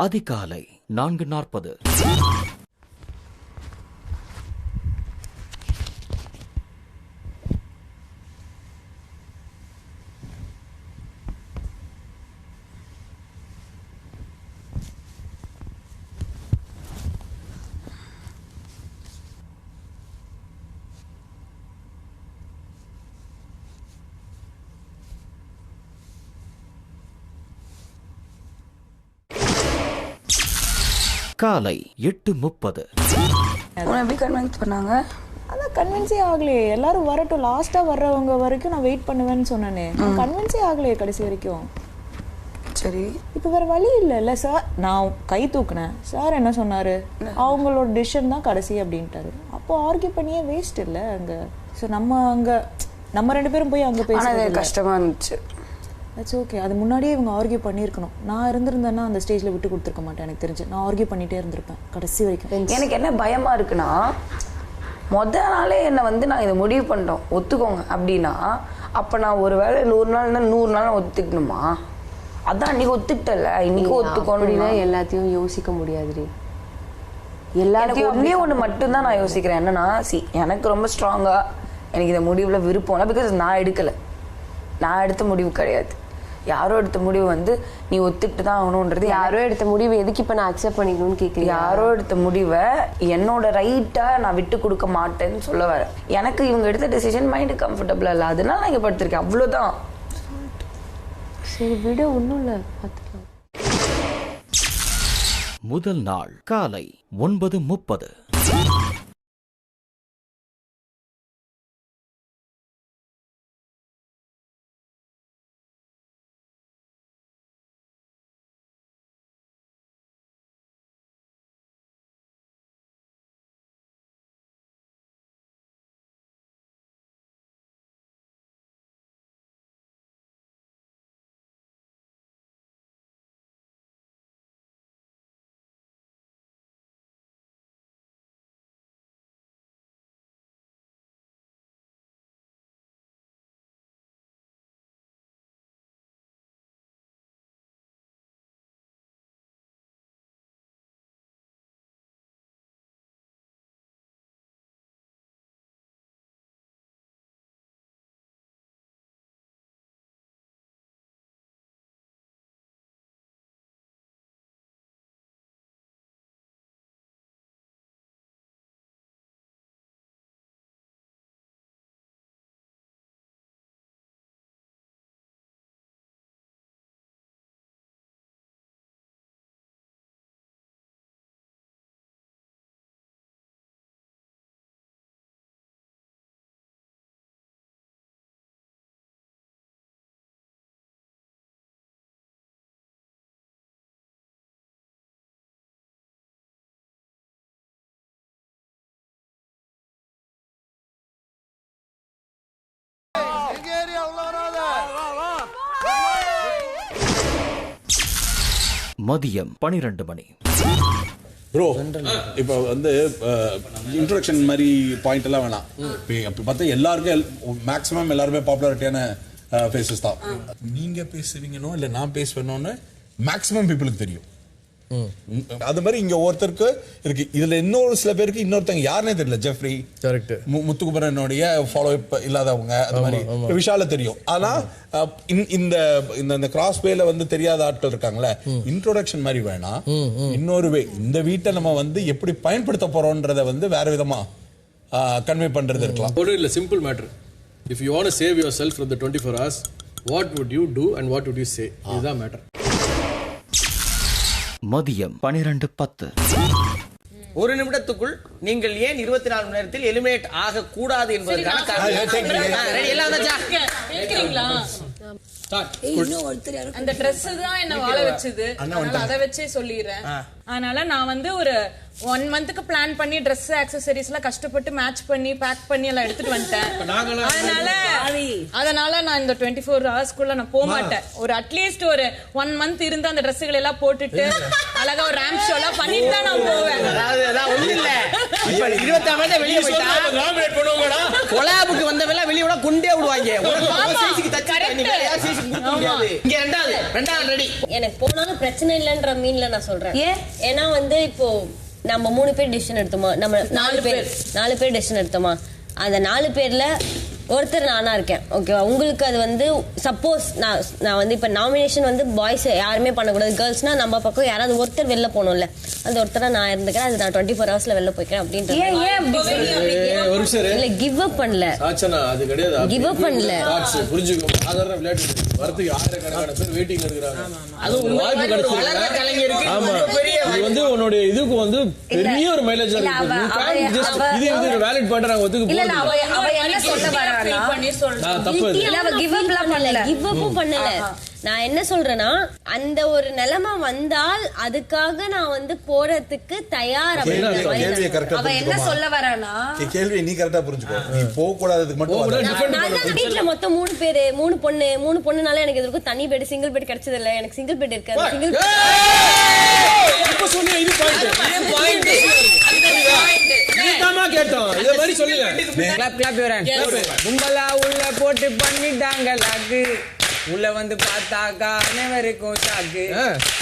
அதிகாலை 4:40. காலை 8:30. எப்படி கன்வின்ஸ் பண்ணாங்க? அதான் கன்வின்ஸே ஆகலையே. எல்லாரும் வரட்டும், லாஸ்டா வர்றவங்க வரைக்கும் நான் வெயிட் பண்ணுவேன்னு சொன்னேனே. கன்வின்ஸே ஆகலையே கடைசி வரைக்கும். சரி, இப்போ வேற வழி இல்ல சார். நான் கை தூக்குனேன். சார் என்ன சொன்னாரு, அவங்களோட டிசிஷன் தான் கடைசி அப்படின்ட்டாரு. அப்போ ஆர்கியூ பண்ணியே வேஸ்ட் இல்லை அங்க. ஸோ நம்ம ரெண்டு பேரும் போய் அங்க பேச கஷ்டமா இருந்துச்சு. That's okay. அது முன்னாடியே இவங்க ஆர்கியூ பண்ணியிருக்கணும். நான் இருந்திருந்தேன்னா அந்த ஸ்டேஜில் விட்டு கொடுத்துருக்க மாட்டேன். எனக்கு தெரிஞ்சு நான் ஆர்கியூ பண்ணிகிட்டே இருந்திருப்பேன் கடைசி வரைக்கும். எனக்கு என்ன பயமா இருக்குன்னா, நாளே என்னை நான் இதை முடிவு பண்ணிட்டோம் ஒத்துக்கோங்க அப்படின்னா, அப்போ நான் ஒரு வேளை 100 நாள்னா 100 நாள் ஒத்துக்கணுமா? அதான் அன்னைக்கு ஒத்துக்கிட்டல, இன்னைக்கு ஒத்துக்கணும். எல்லாத்தையும் யோசிக்க முடியாது. எல்லாத்தையும் ஒன்றே ஒன்று மட்டும்தான் நான் யோசிக்கிறேன். என்னன்னா, எனக்கு ரொம்ப ஸ்ட்ராங்கா எனக்கு இந்த முடிவுல விருப்பம். பிகாஸ் நான் எடுத்த முடிவு கிடையாது. யாரோ எடுத்த முடிவு நீ ஒத்துக்கிட்டு தான் ஆகணும்ன்றது. யாரோ எடுத்த முடிவு எதுக்கு இப்ப நான் அக்செப்ட் பண்ணிக்கணும்னு கேட்குறேன். யாரோ எடுத்த முடிவை என்னோட ரைட்டா நான் விட்டு கொடுக்க மாட்டேன்னு சொல்ல வரேன். எனக்கு இவங்க எடுத்த டெசிஷன் மைண்டு கம்ஃபர்டபுளா இல்லை, அதனால நான் இங்க படுத்திருக்கேன். அவ்வளவுதான். சரி விட, ஒன்றும் இல்லை, பார்த்துக்கலாம். முதல் நாள் காலை 9:30. மதியம் 12 மணி. ப்ரோ, இப்போ இன்ட்ரோடக்ஷன் மாதிரி பாயிண்ட் எல்லாம் வேணாம். இப்போ பார்த்தா எல்லாருக்கும் மேக்ஸிமம் எல்லாருமே பாப்புலாரிட்டியான ஃபேஸஸ் தான். நீங்க பேசுவீங்கனோ இல்லை நான் பேசுவேனோன்னு மேக்ஸிமம் பீப்புளுக்கு தெரியும். அது மாதிரி இங்க ஒருத்தருக்கு இருக்கு. இதுல இன்னொரு சில பேருக்கு இன்னொருத்தங்க யாருன்னே தெரியல. ஜெஃப்ரி, கரெக்ட், முத்துக்குமரனுடைய ஃபாலோ அப் இல்லாதவங்க, அது மாதிரி விஷால தெரியும். ஆனா இந்த கிராஸ் வேல தெரியாத ஆட்கள் இருக்காங்களே. இன்ட்ரோடக்ஷன் மாதிரி வேணாம், இன்னொரு வே. இந்த வீட்டை நம்ம எப்படி பயன்படுத்த போறோம்ன்றத வேற விதமா கன்வே பண்றது இருக்கலாம். ஒரு இல்ல simple matter. If you want to save yourself from the 24 hours, what would you do and what would you say? இதுதான் மேட்டர். மதியம் 12:10. ஒரு நிமிடத்துக்குள் நீங்கள் ஏன் 24 மணி நேரத்தில் எலிமினேட் ஆக கூடாது என்பதற்கான அந்த Dress தான் என்ன வாழ வச்சது. அதை வச்சே சொல்லிடுறேன். அதனால நான் ஒரு 1 monthக்கு பிளான் பண்ணி Dress ஆக்சசரிஸ் எல்லாம் கஷ்டப்பட்டு மேட்ச் பண்ணி பேக் பண்ணி எல்லாம் எடுத்துட்டு வந்துட்டேன். அதனால நான் இந்த 24 ஹவர்ஸ்க்குள்ள நான் போக மாட்டேன். ஒரு அட்லீஸ்ட் ஒரு 1 month இருந்து அந்த ட்ரெஸ்ஸுகள் எல்லாம் போட்டுட்டு அழகா ஒரு ரேம்ப் ஷோலாம் பண்ணிட்டு தான் நான் போவேன். அதான் ஒண்ணு இல்ல. இப்ப 26 வெளிய போயிட்டா நாமினேட் பண்ணுவாங்கடா. கொலாபுக்கு வந்தவெல்லாம் வெளிய விட குண்டே விடுவாங்க. ஒரு சைஸ்க்கு தச்சிட்டா நீ வேற யார் சைஸ்க்கு கொடுக்க முடியாது. இங்க ரெண்டாவது ரெடி. எனக்கு போனாலும் பிரச்சனை இல்லைன்ற மீன்ல நான் சொல்றேன். ஏன்னா வந்து இப்போ நம்ம 3 பேர் டிசிஷன் எடுத்தோமா, நம்ம 4 பேர் டிசிஷன் எடுத்தோமா, அந்த 4 பேர்ல ஒருத்தர் நானா இருக்கேன். ஓகேவா? உங்களுக்கு அது வந்து சப்போஸ் நான் வந்து இப்ப நாமினேஷன் வந்து பாய்ஸ் யாருமே பண்ணக்கூடாது, கேர்ள்ஸ்னா நம்ம பக்கம் யாராவது ஒருத்தர் வெளில போகணும்ல, அந்த ஒருத்தரா நான் இருந்துக்கிறேன். அது நான் 24 hours வெளில போய்க்கிறேன் அப்படின்ற இல்ல கிவ் அப் பண்ணல. அது கிடையாது. கிவ் அப் பண்ணல. புரிஞ்சுக்கோ. சாதாரண விளையாட்டு வரதுக்கு ஆயிரக்கணக்கான பேர் வெயிட்டிங்ல இருக்காங்க. அது வாய்ப்பு கிடைச்சிருக்கு. ஆமா, இது வந்து உன்னுடைய இதுக்கு வந்து பெரிய ஒரு மைலேஜ் இருக்கு. இது வேலிட் பாயிண்ட் நாங்க ஒத்துக்கு இல்ல அவ என்ன சொல்ல வரானா பண்ணல. நான் என்ன சொல்றேன்னா, அந்த ஒரு நிலைமை வந்தால் அதுக்காக நான் வந்து போறதுக்கு தயார். அவ என்ன சொல்ல வரானா, கேள்வி நீ கரெக்டா புரிஞ்சுக்கோ. நீ போக கூடாததுக்கு மட்டும் வீட்டுல மொத்தம் 3 பேரு, 3 பொண்ணுனால எனக்கு இது இருக்கும். தனி பெட் சிங்கிள் பெட் கிடைச்சது இல்ல. எனக்கு சிங்கிள் பெட் இருக்கு. சிங்கிள் இப்ப சொன்னியா இது பாயிண்ட். இதுதாமா கேட்டோம். இத மாதிரி சொல்லுங்க. Clap your hands. கும்பலா உள்ள போட்டு பண்ணிட்டாங்க லாக்கு. உள்ள வந்து பார்த்தாக்கா அனைவருக்கும் ஷாக்கு.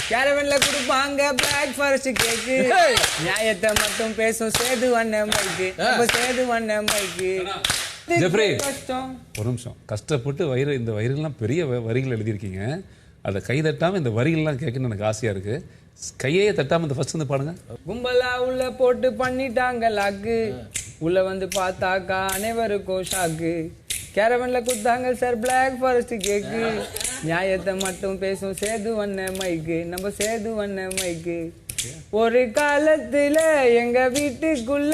கேரவன்ல கொடுப்பாங்க பிரேக்ஃபாஸ்ட் கேக்கு. நியாயத்தை மட்டும் பேசும் சேது அண்ணன் மைக்கு. நம்ம சேது அண்ணன் மைக்கு. கஷ்டம். ஒரு நிமிஷம். கஷ்டப்பட்டு இந்த வரிகள்லாம் பெரிய வரிகள் எழுதியிருக்கீங்க. அதை கை தட்டாம இந்த வரிகள்லாம் கேட்கணும்னு எனக்கு ஆசையா இருக்கு. கையே தட்டாம இந்த ஃபர்ஸ்ட் வந்து பாடுங்க. கும்பலா உள்ள போட்டு பண்ணிட்டாங்க லாக்கு. உள்ள வந்து பார்த்தாக்கா அனைவருக்கும் ஷாக்கு. கேரவன்ல கொடுத்தாங்க சார் பிளாக் ஃபாரஸ்ட் கேக்கு. நியாயத்தை மட்டும் பேசும் சேது அண்ணன் மைக்கு. நம்ம சேது அண்ணன் மைக்கு. ஒரு காலத்துல எங்க வீட்டுக்குள்ள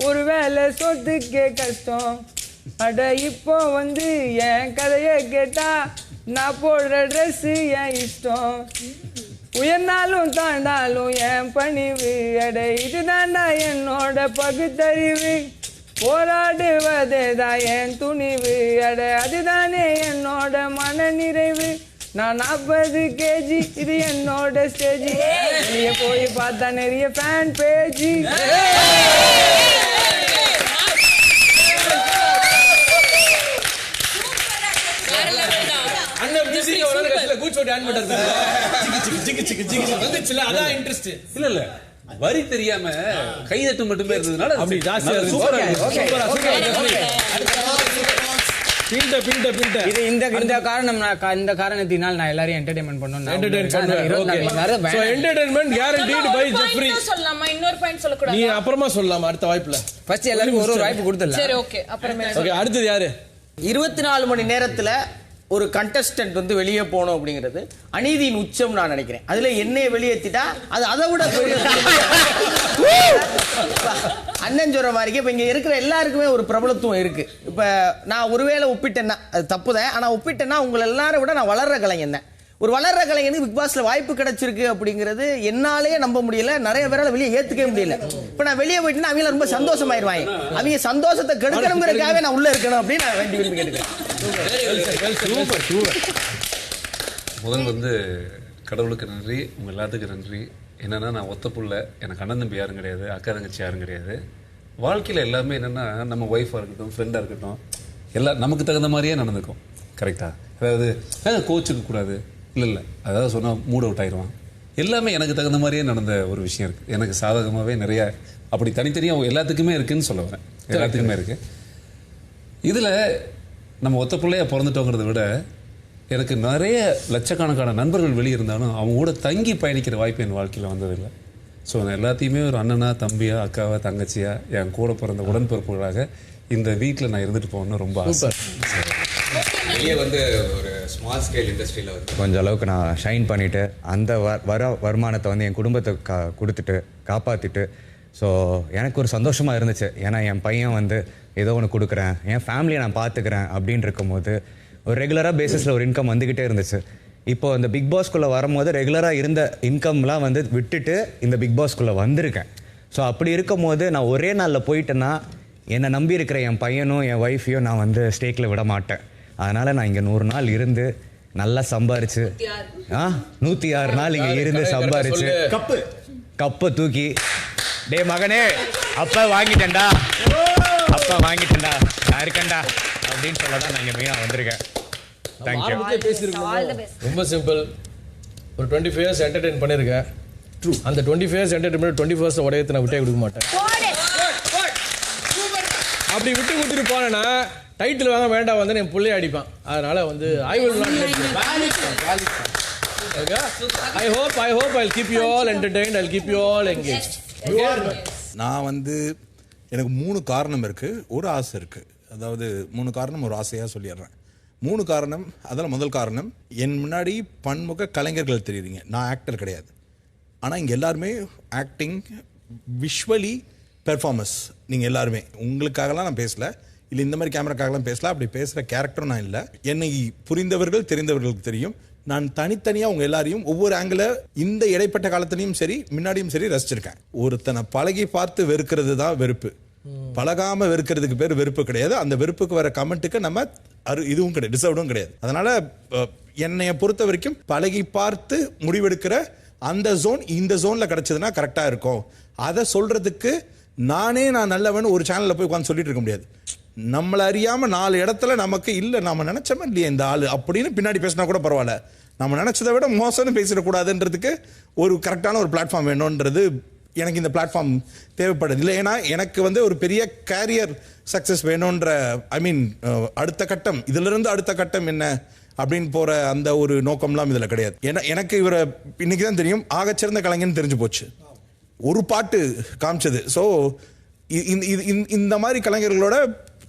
ஒரு வேலை சொத்துக்கே கஷ்டம். அட இப்போ வந்து என் கதைய கேட்டா நான் போடுற ட்ரெஸ் என் இஷ்டம். உயர்ந்தாலும் தாண்டாலும் என் பணிவு. அட இதுதாண்டா என்னோட பகுத்தறிவு. போராடுவதேதான் என் துணிவு. அட அதுதானே என்னோட மன நிறைவு. நான் 40 kg, இது என்னோட ஸ்டேஜ். வெளிய போய் பார்த்தா நிறைய ஃபேன் பேஜ். அண்ணன் மியூசிக் ஒரு கஷ்டல கூச்சோடி ஆன் பண்றது. வந்துச்சுல அதான் இன்ட்ரஸ்ட். இல்ல வரி தெரியாம கைதட்டு மட்டுமே இருந்ததுனால அப்படி ஜாஸ்தியா இருக்கு. இது இந்த காரணத்தினால் நான் எல்லாரையும் என்டர்டெயின்மென்ட் பண்ணனும். Entertainment guaranteed by Jeffrey. சொல்லலாமா? இன்னொரு பாயிண்ட் சொல்ல கூடாது. நீ அப்புறமா சொல்லலாம் அடுத்த வாய்ப்புல. ஃபர்ஸ்ட் எல்லாருக்கும் ஒரு வாய்ப்பு கொடுத்துடலாம். சரி ஓகே. அப்புறமே ஓகே. அடுத்து யாரு? 24 மணி நேரத்துல ஒரு கண்டஸ்டன்ட் வந்து வெளியே போகணும் அப்படிங்கிறது அநீதியின் உச்சம் நான் நினைக்கிறேன். அதுல என்னைய வெளியேற்றிட்டா அது அதை விட அண்ணன் சொல்ற மாதிரி இப்ப இங்க இருக்கிற எல்லாருக்குமே ஒரு பிரபலத்துவம் இருக்கு. இப்ப நான் ஒருவேளை ஒப்பிட்டேன்னா அது தப்புதான். ஆனா ஒப்பிட்டேன்னா உங்களை எல்லாரும் விட நான் வளர்ற கலைஞன் தான். ஒரு வளர்ற கலைஞனுக்கு பிக் பாஸ்ல வாய்ப்பு கிடைச்சிருக்கு அப்படிங்கிறது என்னாலேயே நம்ப முடியல. நிறைய பேரால வெளியே ஏத்துக்கவே முடியல. இப்ப நான் வெளியே போயிட்டேன்னா அவங்க ரொம்ப சந்தோஷமாயிருவாங்க. அவங்க சந்தோஷத்தை கெடுக்கணுங்கிறதுக்காகவே நான் உள்ள இருக்கணும் அப்படின்னு நான் வேண்டி விரும்பி கேட்டுக்கிறேன். முதல் வந்து கடவுளுக்கு நன்றி, உங்க எல்லாத்துக்கும் நன்றி. என்னன்னா நான் ஒத்த புள்ள, எனக்கு அண்ணன் தம்பி யாரும் கிடையாது, அக்கா தங்கச்சி யாரும் கிடையாது. வாழ்க்கையில் எல்லாமே என்னன்னா நம்ம ஒய்ஃபாக இருக்கட்டும், ஃப்ரெண்டாக இருக்கட்டும், எல்லாம் நமக்கு தகுந்த மாதிரியே நடந்துக்கும். கரெக்டா? அதாவது கோச்சுக்க கூடாது, இல்லை அதாவது சொன்னால் மூட் அவுட் ஆயிடுவான். எல்லாமே எனக்கு தகுந்த மாதிரியே நடந்த ஒரு விஷயம் இருக்குது. எனக்கு சாதகமாகவே நிறைய அப்படி தனித்தனியாக எல்லாத்துக்குமே இருக்குதுன்னு சொல்ல வரேன். எல்லாத்துக்குமே இருக்குது. இதில் நம்ம ஒத்த பிள்ளையாக பிறந்துட்டோங்கிறத விட எனக்கு நிறைய லட்சக்கணக்கான நண்பர்கள் வெளியே இருந்தாலும் அவங்க கூட தங்கி பயணிக்கிற வாய்ப்பு என் வாழ்க்கையில் வந்ததில்லை. ஸோ நான் எல்லாத்தையுமே ஒரு அண்ணனா, தம்பியா, அக்காவா, தங்கச்சியா, என் கூட பிறந்த உடன்பிறப்புகளாக இந்த வீட்டில் நான் இருந்துட்டு போகணும்னு ரொம்ப ஆசை. வெளியே வந்து ஒரு ஸ்மால் ஸ்கேல் இண்டஸ்ட்ரியில் வந்து கொஞ்சம் அளவுக்கு நான் ஷைன் பண்ணிவிட்டு அந்த வருமானத்தை வந்து என் குடும்பத்தை கொடுத்துட்டு காப்பாற்றிட்டு, ஸோ எனக்கு ஒரு சந்தோஷமாக இருந்துச்சு. ஏன்னா என் பையன் வந்து ஏதோ ஒன்று கொடுக்குறேன், என் ஃபேமிலியை நான் பார்த்துக்கிறேன் அப்படின்னு இருக்கும்போது ஒரு ரெகுலராக பேசிஸில் ஒரு இன்கம் வந்துக்கிட்டே இருந்துச்சு. இப்போது இந்த பிக் பாஸ்குள்ளே வரும்போது ரெகுலராக இருந்த இன்கம்லாம் வந்து விட்டுட்டு இந்த பிக் பாஸ்குள்ளே வந்திருக்கேன். ஸோ அப்படி இருக்கும் போது நான் ஒரே நாளில் போயிட்டேன்னா என்னை நம்பி இருக்கிற என் பையனும் என் ஒய்ஃபையும் நான் வந்து ஸ்டேக்கில் விட மாட்டேன். அதனால் நான் இங்கே 100 நாள் இருந்து நல்லா சம்பாரிச்சு 106 நாள் இங்கே இருந்து சம்பாரிச்சு கப்பை தூக்கி டே மகனே அப்பா வாங்கிட்டேன்டா நான் இருக்கேன்டா அப்படின்னு சொல்ல தான் நான் இங்கே மெயினாக வந்திருக்கேன். தேங்க்யூ. ரொம்ப சிம்பிள். ஒரு 25 இயர்ஸ் என்டர்டெயின் பண்ணியிருக்கேன். அந்த 25 இயர்ஸ் என்டர்டெயின் பண்ணி 21st உடையத்தை நான் விட்டே கொடுக்க மாட்டேன். அப்படி விட்டு கொடுத்துட்டு போனேன்னா டைட்டில் வாங்க வேண்டாம் வந்து என் பிள்ளைய அடிப்பான். அதனால வந்து I will not. I hope I'll keep you all entertained. I'll keep you all engaged. நான் வந்து எனக்கு 3 காரணம் இருக்கு, ஒரு ஆசை இருக்கு. அதாவது 3 காரணம் ஒரு ஆசையாக சொல்லிடுறேன். 3 காரணம். அதில் முதல் காரணம், என் முன்னாடி பன்முக கலைஞர்கள் தெரியுறீங்க. நான் ஆக்டர் கிடையாது. ஆனால் இங்கே எல்லாருமே ஆக்டிங், விஷுவலி, பெர்ஃபார்மன்ஸ். நீங்கள் எல்லாருமே உங்களுக்காகலாம் நான் பேசலை, இல்லை இந்த மாதிரி கேமராக்காகலாம் பேசல. அப்படி பேசுகிற கேரக்டரும் நான் இல்லை. என்னை புரிந்தவர்கள் தெரிந்தவர்களுக்கு தெரியும். நான் தனித்தனியாக உங்கள் எல்லாரையும் ஒவ்வொரு ஆங்கிள் இந்த இடைப்பட்ட காலத்திலையும் சரி முன்னாடியும் சரி ரசிச்சிருக்கேன். ஒருத்தனை பழகி பார்த்து வெறுக்கிறது தான் வெறுப்பு. பழகாமல் வெறுக்கிறதுக்கு பேர் வெறுப்பு கிடையாது. அந்த வெறுப்புக்கு வர கமெண்ட்டுக்கு நம்ம இதுவும் கிடையாது, டிசர்வ்டும் கிடையாது. அதனால் என்னைய பொறுத்த வரைக்கும் பழகி பார்த்து முடிவெடுக்கிற அந்த ஜோன் இந்த ஜோனில் கிடச்சதுன்னா கரெக்டாக இருக்கும். அதை சொல்கிறதுக்கு நான் நல்லவன் ஒரு சேனலில் போய் உட்காந்து சொல்லிட்டு இருக்க முடியாது. நம்மளை அறியாமல் 4 இடத்துல நமக்கு இல்லை நம்ம நினச்சோமே இல்லையா இந்த ஆள் அப்படின்னு பின்னாடி பேசினா கூட பரவாயில்ல, நம்ம நினச்சதை விட மோசம்னு பேசிடக்கூடாதுன்றதுக்கு ஒரு கரெக்டான ஒரு பிளாட்ஃபார்ம் வேணுன்றது எனக்கு இந்த பிளாட்ஃபார்ம் தேவைப்படுது. இல்லை ஏன்னா எனக்கு வந்து ஒரு பெரிய கேரியர் சக்ஸஸ் வேணுன்ற அடுத்த கட்டம், இதிலிருந்து அடுத்த கட்டம் என்ன அப்படின்னு போகிற அந்த ஒரு நோக்கம்லாம் இதில் கிடையாது. ஏன்னா எனக்கு இவரை இன்னைக்கு தான் தெரியும், ஆகச்சிறந்த கலைஞன்னு தெரிஞ்சு போச்சு. ஒரு பாட்டு காமிச்சது. ஸோ இந்த மாதிரி கலைஞர்களோட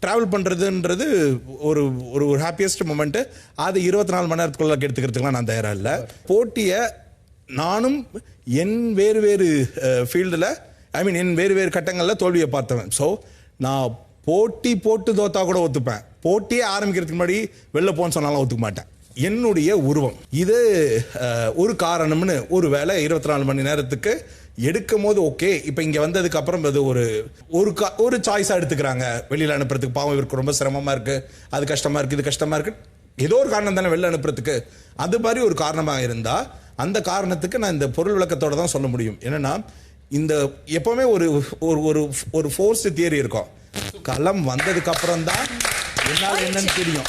ட்ராவல் பண்ணுறதுன்றது ஒரு ஒரு ஹாப்பியஸ்ட் மூமெண்ட்டு. அது 24 மணி நேரத்துக்குள்ள எடுத்துக்கிறதுக்குலாம் நான் தயாராக இல்லை. போட்டியை நானும் என் வேறு வேறு ஃபீல்டில் என் வேறு வேறு கட்டங்களில் தோல்வியை பார்த்தவன். ஸோ நான் போட்டு தோத்தா கூட ஒத்துப்பேன். போட்டியே ஆரம்பிக்கிறதுக்கு முன்னாடி வெளில போன்னு சொன்னாலும் ஒத்துக்க மாட்டேன். என்னுடைய உருவம் இது ஒரு காரணம்னு ஒரு வேளை 24 மணி நேரத்துக்கு எடுக்கும் போது ஓகே. இப்போ இங்கே வந்ததுக்கு அப்புறம் அது ஒரு சாய்ஸாக எடுத்துக்கிறாங்க. வெளியில் அனுப்புறதுக்கு பாவம் இவருக்கு ரொம்ப சிரமமாக இருக்குது, அது கஷ்டமாக இருக்குது, இது கஷ்டமாக இருக்குது, ஏதோ ஒரு காரணம் தானே வெளில அனுப்புறதுக்கு. அது மாதிரி ஒரு காரணமாக இருந்தால் அந்த காரணத்துக்கு நான் இந்த பொருள் விளக்கத்தோடு தான் சொல்ல முடியும். என்னென்னா இந்த எப்போவுமே ஒரு ஒரு ஒரு ஃபோர்ஸ் தியரி இருக்கும். களம் வந்ததுக்கு அப்புறம் தான் என்னால் என்னன்னு தெரியும்,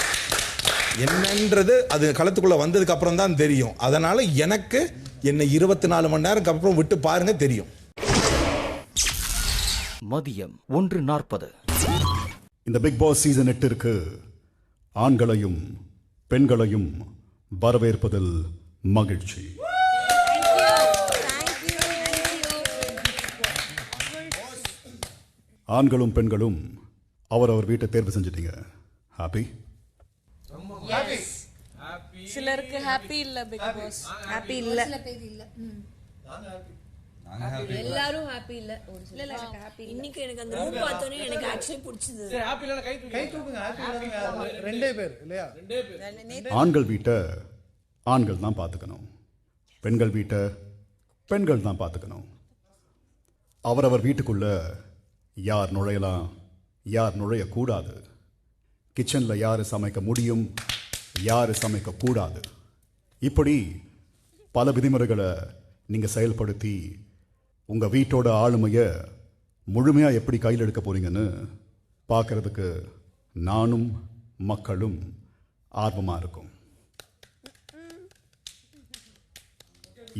என்னன்றது அது களத்துக்குள்ளே வந்ததுக்கு அப்புறம் தான் தெரியும். அதனால் எனக்கு என்னை 24 மணி நேரம் அப்புறம் விட்டு பாருங்க தெரியும். மதியம் 1:40. இந்த பிக் பாஸ் சீசன் 8 ஆண்களையும் பெண்களையும் வரவேற்பதில் மகிழ்ச்சி. ஆண்களும் பெண்களும் அவரவர் வீட்டை தேர்வு செஞ்சிட்டீங்க. ஹாப்பி? சிலருக்கு ஹாப்பி இல்ல. பிக் பாஸ் ஹாப்பி இல்ல. எல்லாரும் ஹாப்பி இல்ல. ஒரு சில ஹாப்பி. இன்னைக்கு எனக்கு அந்த ரூம் பார்த்தோனே எனக்கு ஆக்சுவலி பிடிச்சது. சரி ஹாப்பி இல்லனா கை தூக்குங்க. ஹாப்பி ரெண்டே பேர் இல்லையா? ஆண்கள் வீட்டை ஆண்கள் தான் பார்த்துக்கணும், பெண்கள் வீட்டை பெண்கள் தான் பார்த்துக்கணும். அவரவர் வீட்டுக்குள்ள யார் நுழையலாம், யார் நுழையக்கூடாது, கிச்சனில் யார் சமைக்க முடியும், யார் சமைக்கக்கூடாது, இப்படி பல விதிமுறைகளை நீங்கள் செயல்படுத்தி உங்கள் வீட்டோட ஆளுமையை முழுமையாக எப்படி கையில் எடுக்க போகிறீங்கன்னு பார்க்குறதுக்கு நானும் மக்களும் ஆர்வமாக இருக்கும்.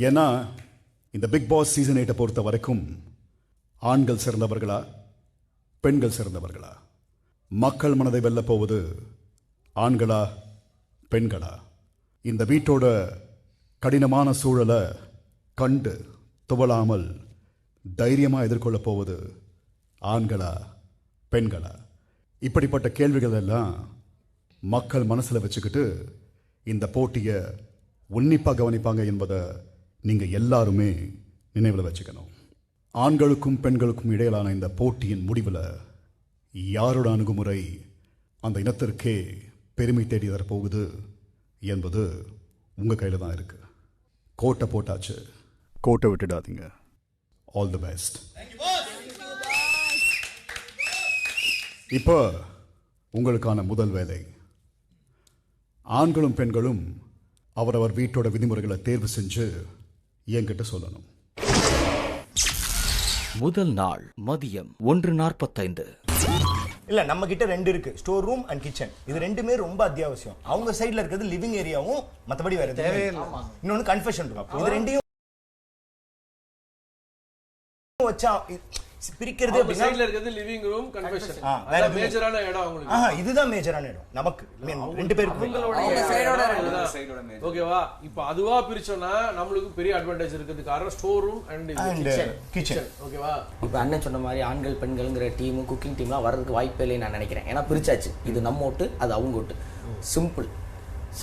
ஏன்னா இந்த பிக் பாஸ் சீசன் 8 பொறுத்த வரைக்கும் ஆண்கள் சிறந்தவர்களா பெண்கள் சிறந்தவர்களா, மக்கள் மனதை வெல்ல போவது ஆண்களா பெண்களா, இந்த வீட்டோட கடினமான சூழலை கண்டு துவளாமல் தைரியமாக எதிர்கொள்ள போவது ஆண்களா பெண்களா, இப்படிப்பட்ட கேள்விகள் எல்லாம் மக்கள் மனசில் வச்சுக்கிட்டு இந்த போட்டியை உன்னிப்பாக கவனிப்பாங்க என்பதை நீங்கள் எல்லாருமே நினைவில் வச்சுக்கணும். ஆண்களுக்கும் பெண்களுக்கும் இடையிலான இந்த போட்டியின் முடிவில் யாரோட அணுகுமுறை அந்த இனத்திற்கே பெருமை தேடி தரப்போகுது என்பது உங்கள் கையில் தான் இருக்கு. கோட்டை போட்டாச்சு, கோட்டை விட்டுடாதீங்க. All the best. இப்போ உங்களுக்கான முதல் வேலை. ஆண்களும் பெண்களும் அவரவர் வீட்டோட விதிமுறைகளை தேர்வு செஞ்சு என்கிட்ட சொல்லணும். முதல் நாள் மதியம் 1:45. இல்ல நம்ம கிட்ட 2 இருக்கு, ஸ்டோர் ரூம் அண்ட் கிச்சன். இது ரெண்டுமே ரொம்ப அத்தியாவசியம். அவங்க சைடுல இருக்கிறது லிவிங் ஏரியாவும் மத்தபடி வேற தேவையில்லை. இன்னொன்னு கன்ஃபெஷன் ரூம். இது ரெண்டையும் வச்சா பிரிக்கிறது அப்படினா சைடுல இருக்கிறது லிவிங் ரூம், கன்ஃபெஷன். வேற மேஜரான இடம் உங்களுக்கு. இதுதான் மேஜரான இடம் நமக்கு. ரெண்டு பேருக்கு அவங்க சைடோட ஓகேவா? இப்போ அதுவா பிரிச்சோம்னா நமக்கு பெரிய அட்வான்டேஜ் இருக்குது. காரணம் ஸ்டோர் ரூம் அண்ட் கிச்சன். ஓகேவா? இப்போ அண்ணன் சொன்ன மாதிரி ஆண்கள் பெண்கள்ங்கிற டீம் குக்கிங் டீம்லாம் வர்றதுக்கு வாய்ப்பே இல்லைன்னு நான் நினைக்கிறேன். ஏன்னா பிரிச்சாச்சு. இது நம்ம ஓட்டு, அது அவங்க ஓட்டு. சிம்பிள்.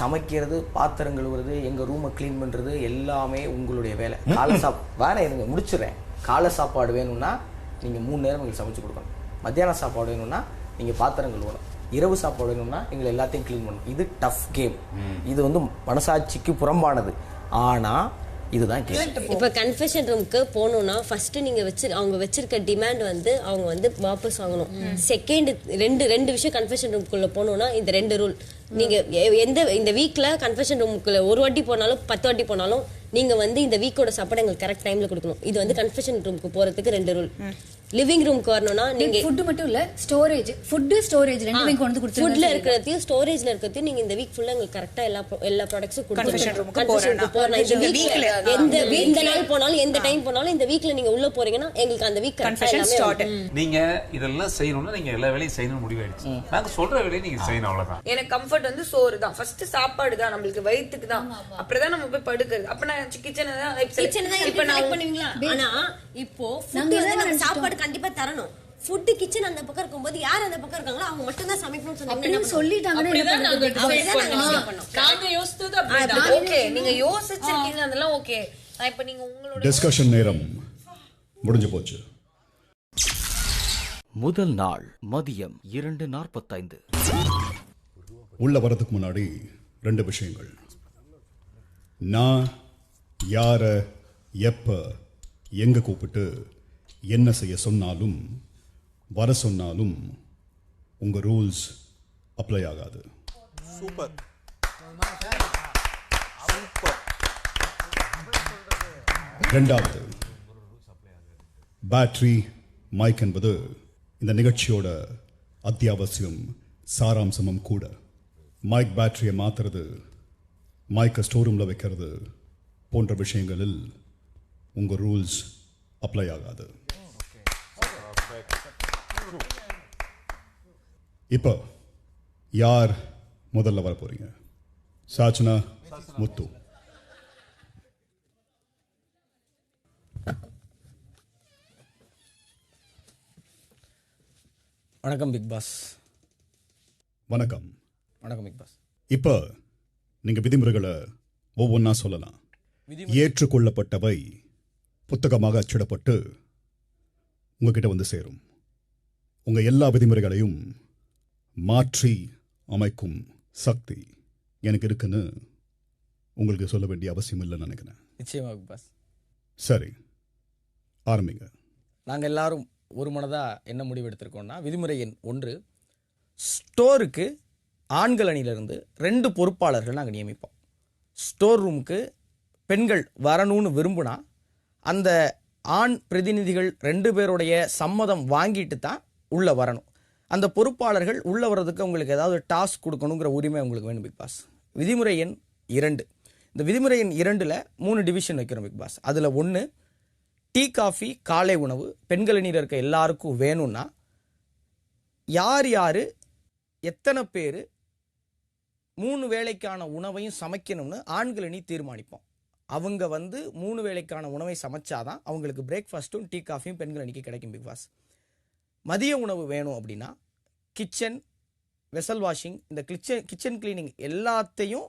சமைக்கிறது, பாத்திரம் கழுவுறது, எங்கள் ரூமை க்ளீன் பண்ணுறது எல்லாமே உங்களுடைய வேலை. காலை வேற இருங்க முடிச்சிடுறேன். காலை சாப்பாடு வேணும்னா நீங்கள் 3 நேரம் எங்களுக்கு சமைச்சு கொடுக்கணும். மத்தியானம் சாப்பாடு வேணும்னா நீங்கள் பாத்திரம் கழுவணும். இரவு சாப்பாடு வேணும்னா எங்களை எல்லாத்தையும் க்ளீன் பண்ணணும். இது டஃப் கேம். இது வந்து மனசாட்சிக்கு புறம்பானது. ஆனால் இதுதான் கேம். இப்போ கன்ஃபெஷன் ரூமுக்கு போகணும்னா ஃபர்ஸ்ட் நீங்கள் அவங்க வச்சிருக்க டிமாண்ட் வந்து அவங்க வந்து வாபஸ் வாங்கணும். செகண்ட் ரெண்டு விஷயம் கன்ஃபெஷன் ரூமுக்குள்ளே போகணும்னா இந்த 2 ரூல். நீங்கள் இந்த வீக்கில் கன்ஃபெஷன் ரூமுக்குள்ளே ஒரு வாட்டி போனாலும் 10 வாட்டி போனாலும் நீங்கள் வந்து இந்த வீக்கோட சாப்பாடு எங்களுக்கு கரெக்ட் டைமில் கொடுக்கணும். இது வந்து கன்ஃபெஷன் ரூமுக்கு போகிறதுக்கு 2 ரூல். லிவிங் ரூமுக்கு வரணும்னா நீங்க ஃபுட் மட்டும் இல்ல, ஸ்டோரேஜ், ஃபுட் ஸ்டோரேஜ் ரெண்டுமே கொண்டு வந்து கொடுத்துருங்க. ஃபுட்ல இருக்கிறதையும் ஸ்டோரேஜ்ல இருக்கிறதையும் நீங்க இந்த வீக் ஃபுல்லா உங்களுக்கு கரெக்ட்டா எல்லா ப்ராடக்ட்ஸும் கொடுத்துருங்க. இந்த நாள் போனாலும் எந்த டைம் போனாலும் இந்த வீக்ல நீங்க உள்ள போறீங்கன்னா எங்களுக்கு அந்த வீக் கரெக்ட்டா நீங்க இதெல்லாம் செய்யணும்னா நீங்க எல்லா வேலையும் செய்யணும் முடிவாயிடுச்சு. நாங்க சொல்ற வேலையை நீங்க செய்யணும், அவ்வளவுதான். எனக்கு கம்ஃபர்ட் வந்து சோறு தான். ஃபர்ஸ்ட் சாப்பாடு தான், நம்மளுக்கு வயித்துக்கு தான். அப்புறம் தான் நம்ம போய் படுக்கிறது. அப்ப நான் கிச்சனை தான் இப்ப நான் பண்ணுவீங்களா? ஆனா இப்போ ஃபுட் வந்து நம்ம சாப்பாடு கண்டிப்பா தரணும். ஃபுட் கிச்சன் அந்த பக்கம் இருக்கும்போது யார் அந்த பக்கம் இருக்காங்களோ அவங்க மட்டும் தான் சமைக்கணும்னு சொல்லிட்டாங்க. நாங்க யோசிச்சது அப்படிதான். ஓகே, நீங்க யோசிச்சிருக்கீங்க, அதெல்லாம் ஓகே. நான் இப்ப நீங்க உங்களோட டிஸ்கஷன் நேரம் முடிஞ்சு போச்சு. முதல் நாள் மதியம் 2:45. உள்ள வரதுக்கு முன்னாடி 2 விஷயங்கள். நான் யார எப்ப எங்க கூப்பிட்டு என்ன செய்ய சொன்னாலும் வர சொன்னாலும் உங்க ரூல்ஸ் அப்ளை ஆகாது. சூப்பர். ரெண்டாவது, பேட்டரி மைக் என்பது இந்த நிகழ்ச்சியோட அத்தியாவசியம், சாராம்சமும் கூட. மைக் பேட்டரியை மாத்துறது, மைக்கை ஸ்டோர் ரூமில் வைக்கிறது போன்ற விஷயங்களில் உங்கள் ரூல்ஸ் அப்ளை ஆகாது. இப்போ யார் முதல்ல வர போறீங்க? சாச்சனா, முத்து. வணக்கம் பிக் பாஸ். வணக்கம். வணக்கம் பிக் பாஸ். இப்போ நீங்க விதிமுறைகளை ஒவ்வொன்றா சொல்லலாம். ஏற்றுக்கொள்ளப்பட்டவை புத்தகமாக அச்சிடப்பட்டு உங்ககிட்ட வந்து சேரும். உங்க எல்லா விதிமுறைகளையும் மாற்றி அமைக்கும் சக்தி எனக்கு இருக்குன்னு உங்களுக்கு சொல்ல வேண்டிய அவசியம் இல்லைன்னு நினைக்கிறேன். நிச்சயமா பிக் பாஸ். சரி, ஆரம்பிங்க. நாங்கள் எல்லாரும் ஒரு மனதாக என்ன முடிவு எடுத்திருக்கோம்னா, விதிமுறை எண் 1, ஸ்டோருக்கு ஆண்கள் அணியிலிருந்து 2 பொறுப்பாளர்கள் நாங்கள் நியமிப்போம். ஸ்டோர் ரூமுக்கு பெண்கள் வரணும்னு விரும்புனா அந்த ஆண் பிரதிநிதிகள் 2 பேருடைய சம்மதம் வாங்கிட்டு தான் உள்ளே வரணும். அந்த பொறுப்பாளர்கள் உள்ளே வர்றதுக்கு உங்களுக்கு ஏதாவது டாஸ்க் கொடுக்கணுங்கிற உரிமை உங்களுக்கு வேணும் பிக் பாஸ். விதிமுறை எண் 2. இந்த விதிமுறை எண் 2ல் 3 டிவிஷன் வைக்கிறோம் பிக் பாஸ். அதில் 1, டீ காஃபி காலை உணவு பெண்கள் அணியில் இருக்க எல்லாருக்கும் வேணும்னா யார் யார் எத்தனை பேர் 3 வேளைக்கான உணவையும் சமைக்கணும்னு ஆண்கள் அணி தீர்மானிப்போம். அவங்க வந்து 3 வேளைக்கான உணவை சமைச்சாதான் அவங்களுக்கு பிரேக்ஃபாஸ்ட்டும் டீ காஃபியும் பெண்கள் அணிக்கு கிடைக்கும் பிக் பாஸ். மதிய உணவு வேணும் அப்படின்னா கிச்சன், வெசல் வாஷிங், இந்த கிச்சன் கிளீனிங் எல்லாத்தையும்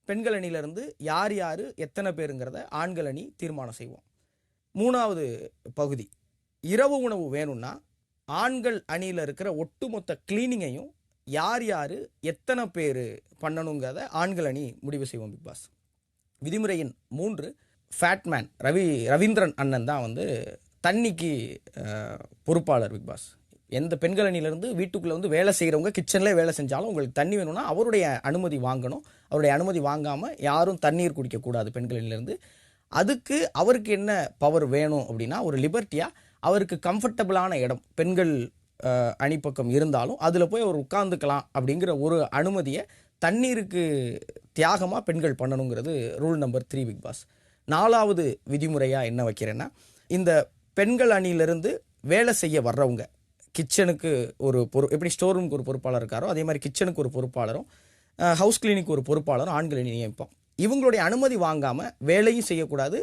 பெண்கள் அணியிலிருந்து யார் யார் எத்தனை பேருங்கிறத ஆண்கள் அணி தீர்மானம் செய்வோம். 3வது பகுதி, இரவு உணவு வேணும்னா ஆண்கள் அணியில் இருக்கிற ஒட்டுமொத்த கிளீனிங்கையும் யார் யார் எத்தனை பேர் பண்ணணுங்கிறத ஆண்கள் அணி முடிவு செய்வோம் பிக் பாஸ். விதிமுறை எண் 3, ஃபேட்மேன் ரவீந்திரன் அண்ணன் தான் வந்து தண்ணிக்கு பொறுப்பாளர் பிக் பாஸ். எந்த பெண்கள் அணியிலேருந்து வீட்டுக்குள்ளே வந்து வேலை செய்கிறவங்க கிச்சன்லேயே வேலை செஞ்சாலும் உங்களுக்கு தண்ணி வேணும்னா அவருடைய அனுமதி வாங்கணும். அவருடைய அனுமதி வாங்காமல் யாரும் தண்ணீர் குடிக்கக்கூடாது பெண்களிலிருந்து. அதுக்கு அவருக்கு என்ன பவர் வேணும் அப்படின்னா, ஒரு லிபர்ட்டியாக அவருக்கு கம்ஃபர்டபுளான இடம் பெண்கள் அணிப்பக்கம் இருந்தாலும் அதில் போய் அவர் உட்கார்ந்துக்கலாம் அப்படிங்கிற ஒரு அனுமதியை தண்ணீருக்கு தியாகமாக பெண்கள் பண்ணணுங்கிறது ரூல் நம்பர் 3 பிக் பாஸ். 4வது விதிமுறையாக என்ன வைக்கிறேன்னா, இந்த பெண்கள் அணியிலிருந்து வேலை செய்ய வர்றவங்க கிச்சனுக்கு ஒரு எப்படி ஸ்டோர் ரூமுக்கு ஒரு பொறுப்பாளர் இருக்காரோ அதே மாதிரி கிச்சனுக்கு ஒரு பொறுப்பாளரும் ஹவுஸ் கிளீனிக்கு ஒரு பொறுப்பாளரும் ஆண்களை நியமிப்போம். இவங்களுடைய அனுமதி வாங்காமல் வேலையும் செய்யக்கூடாது,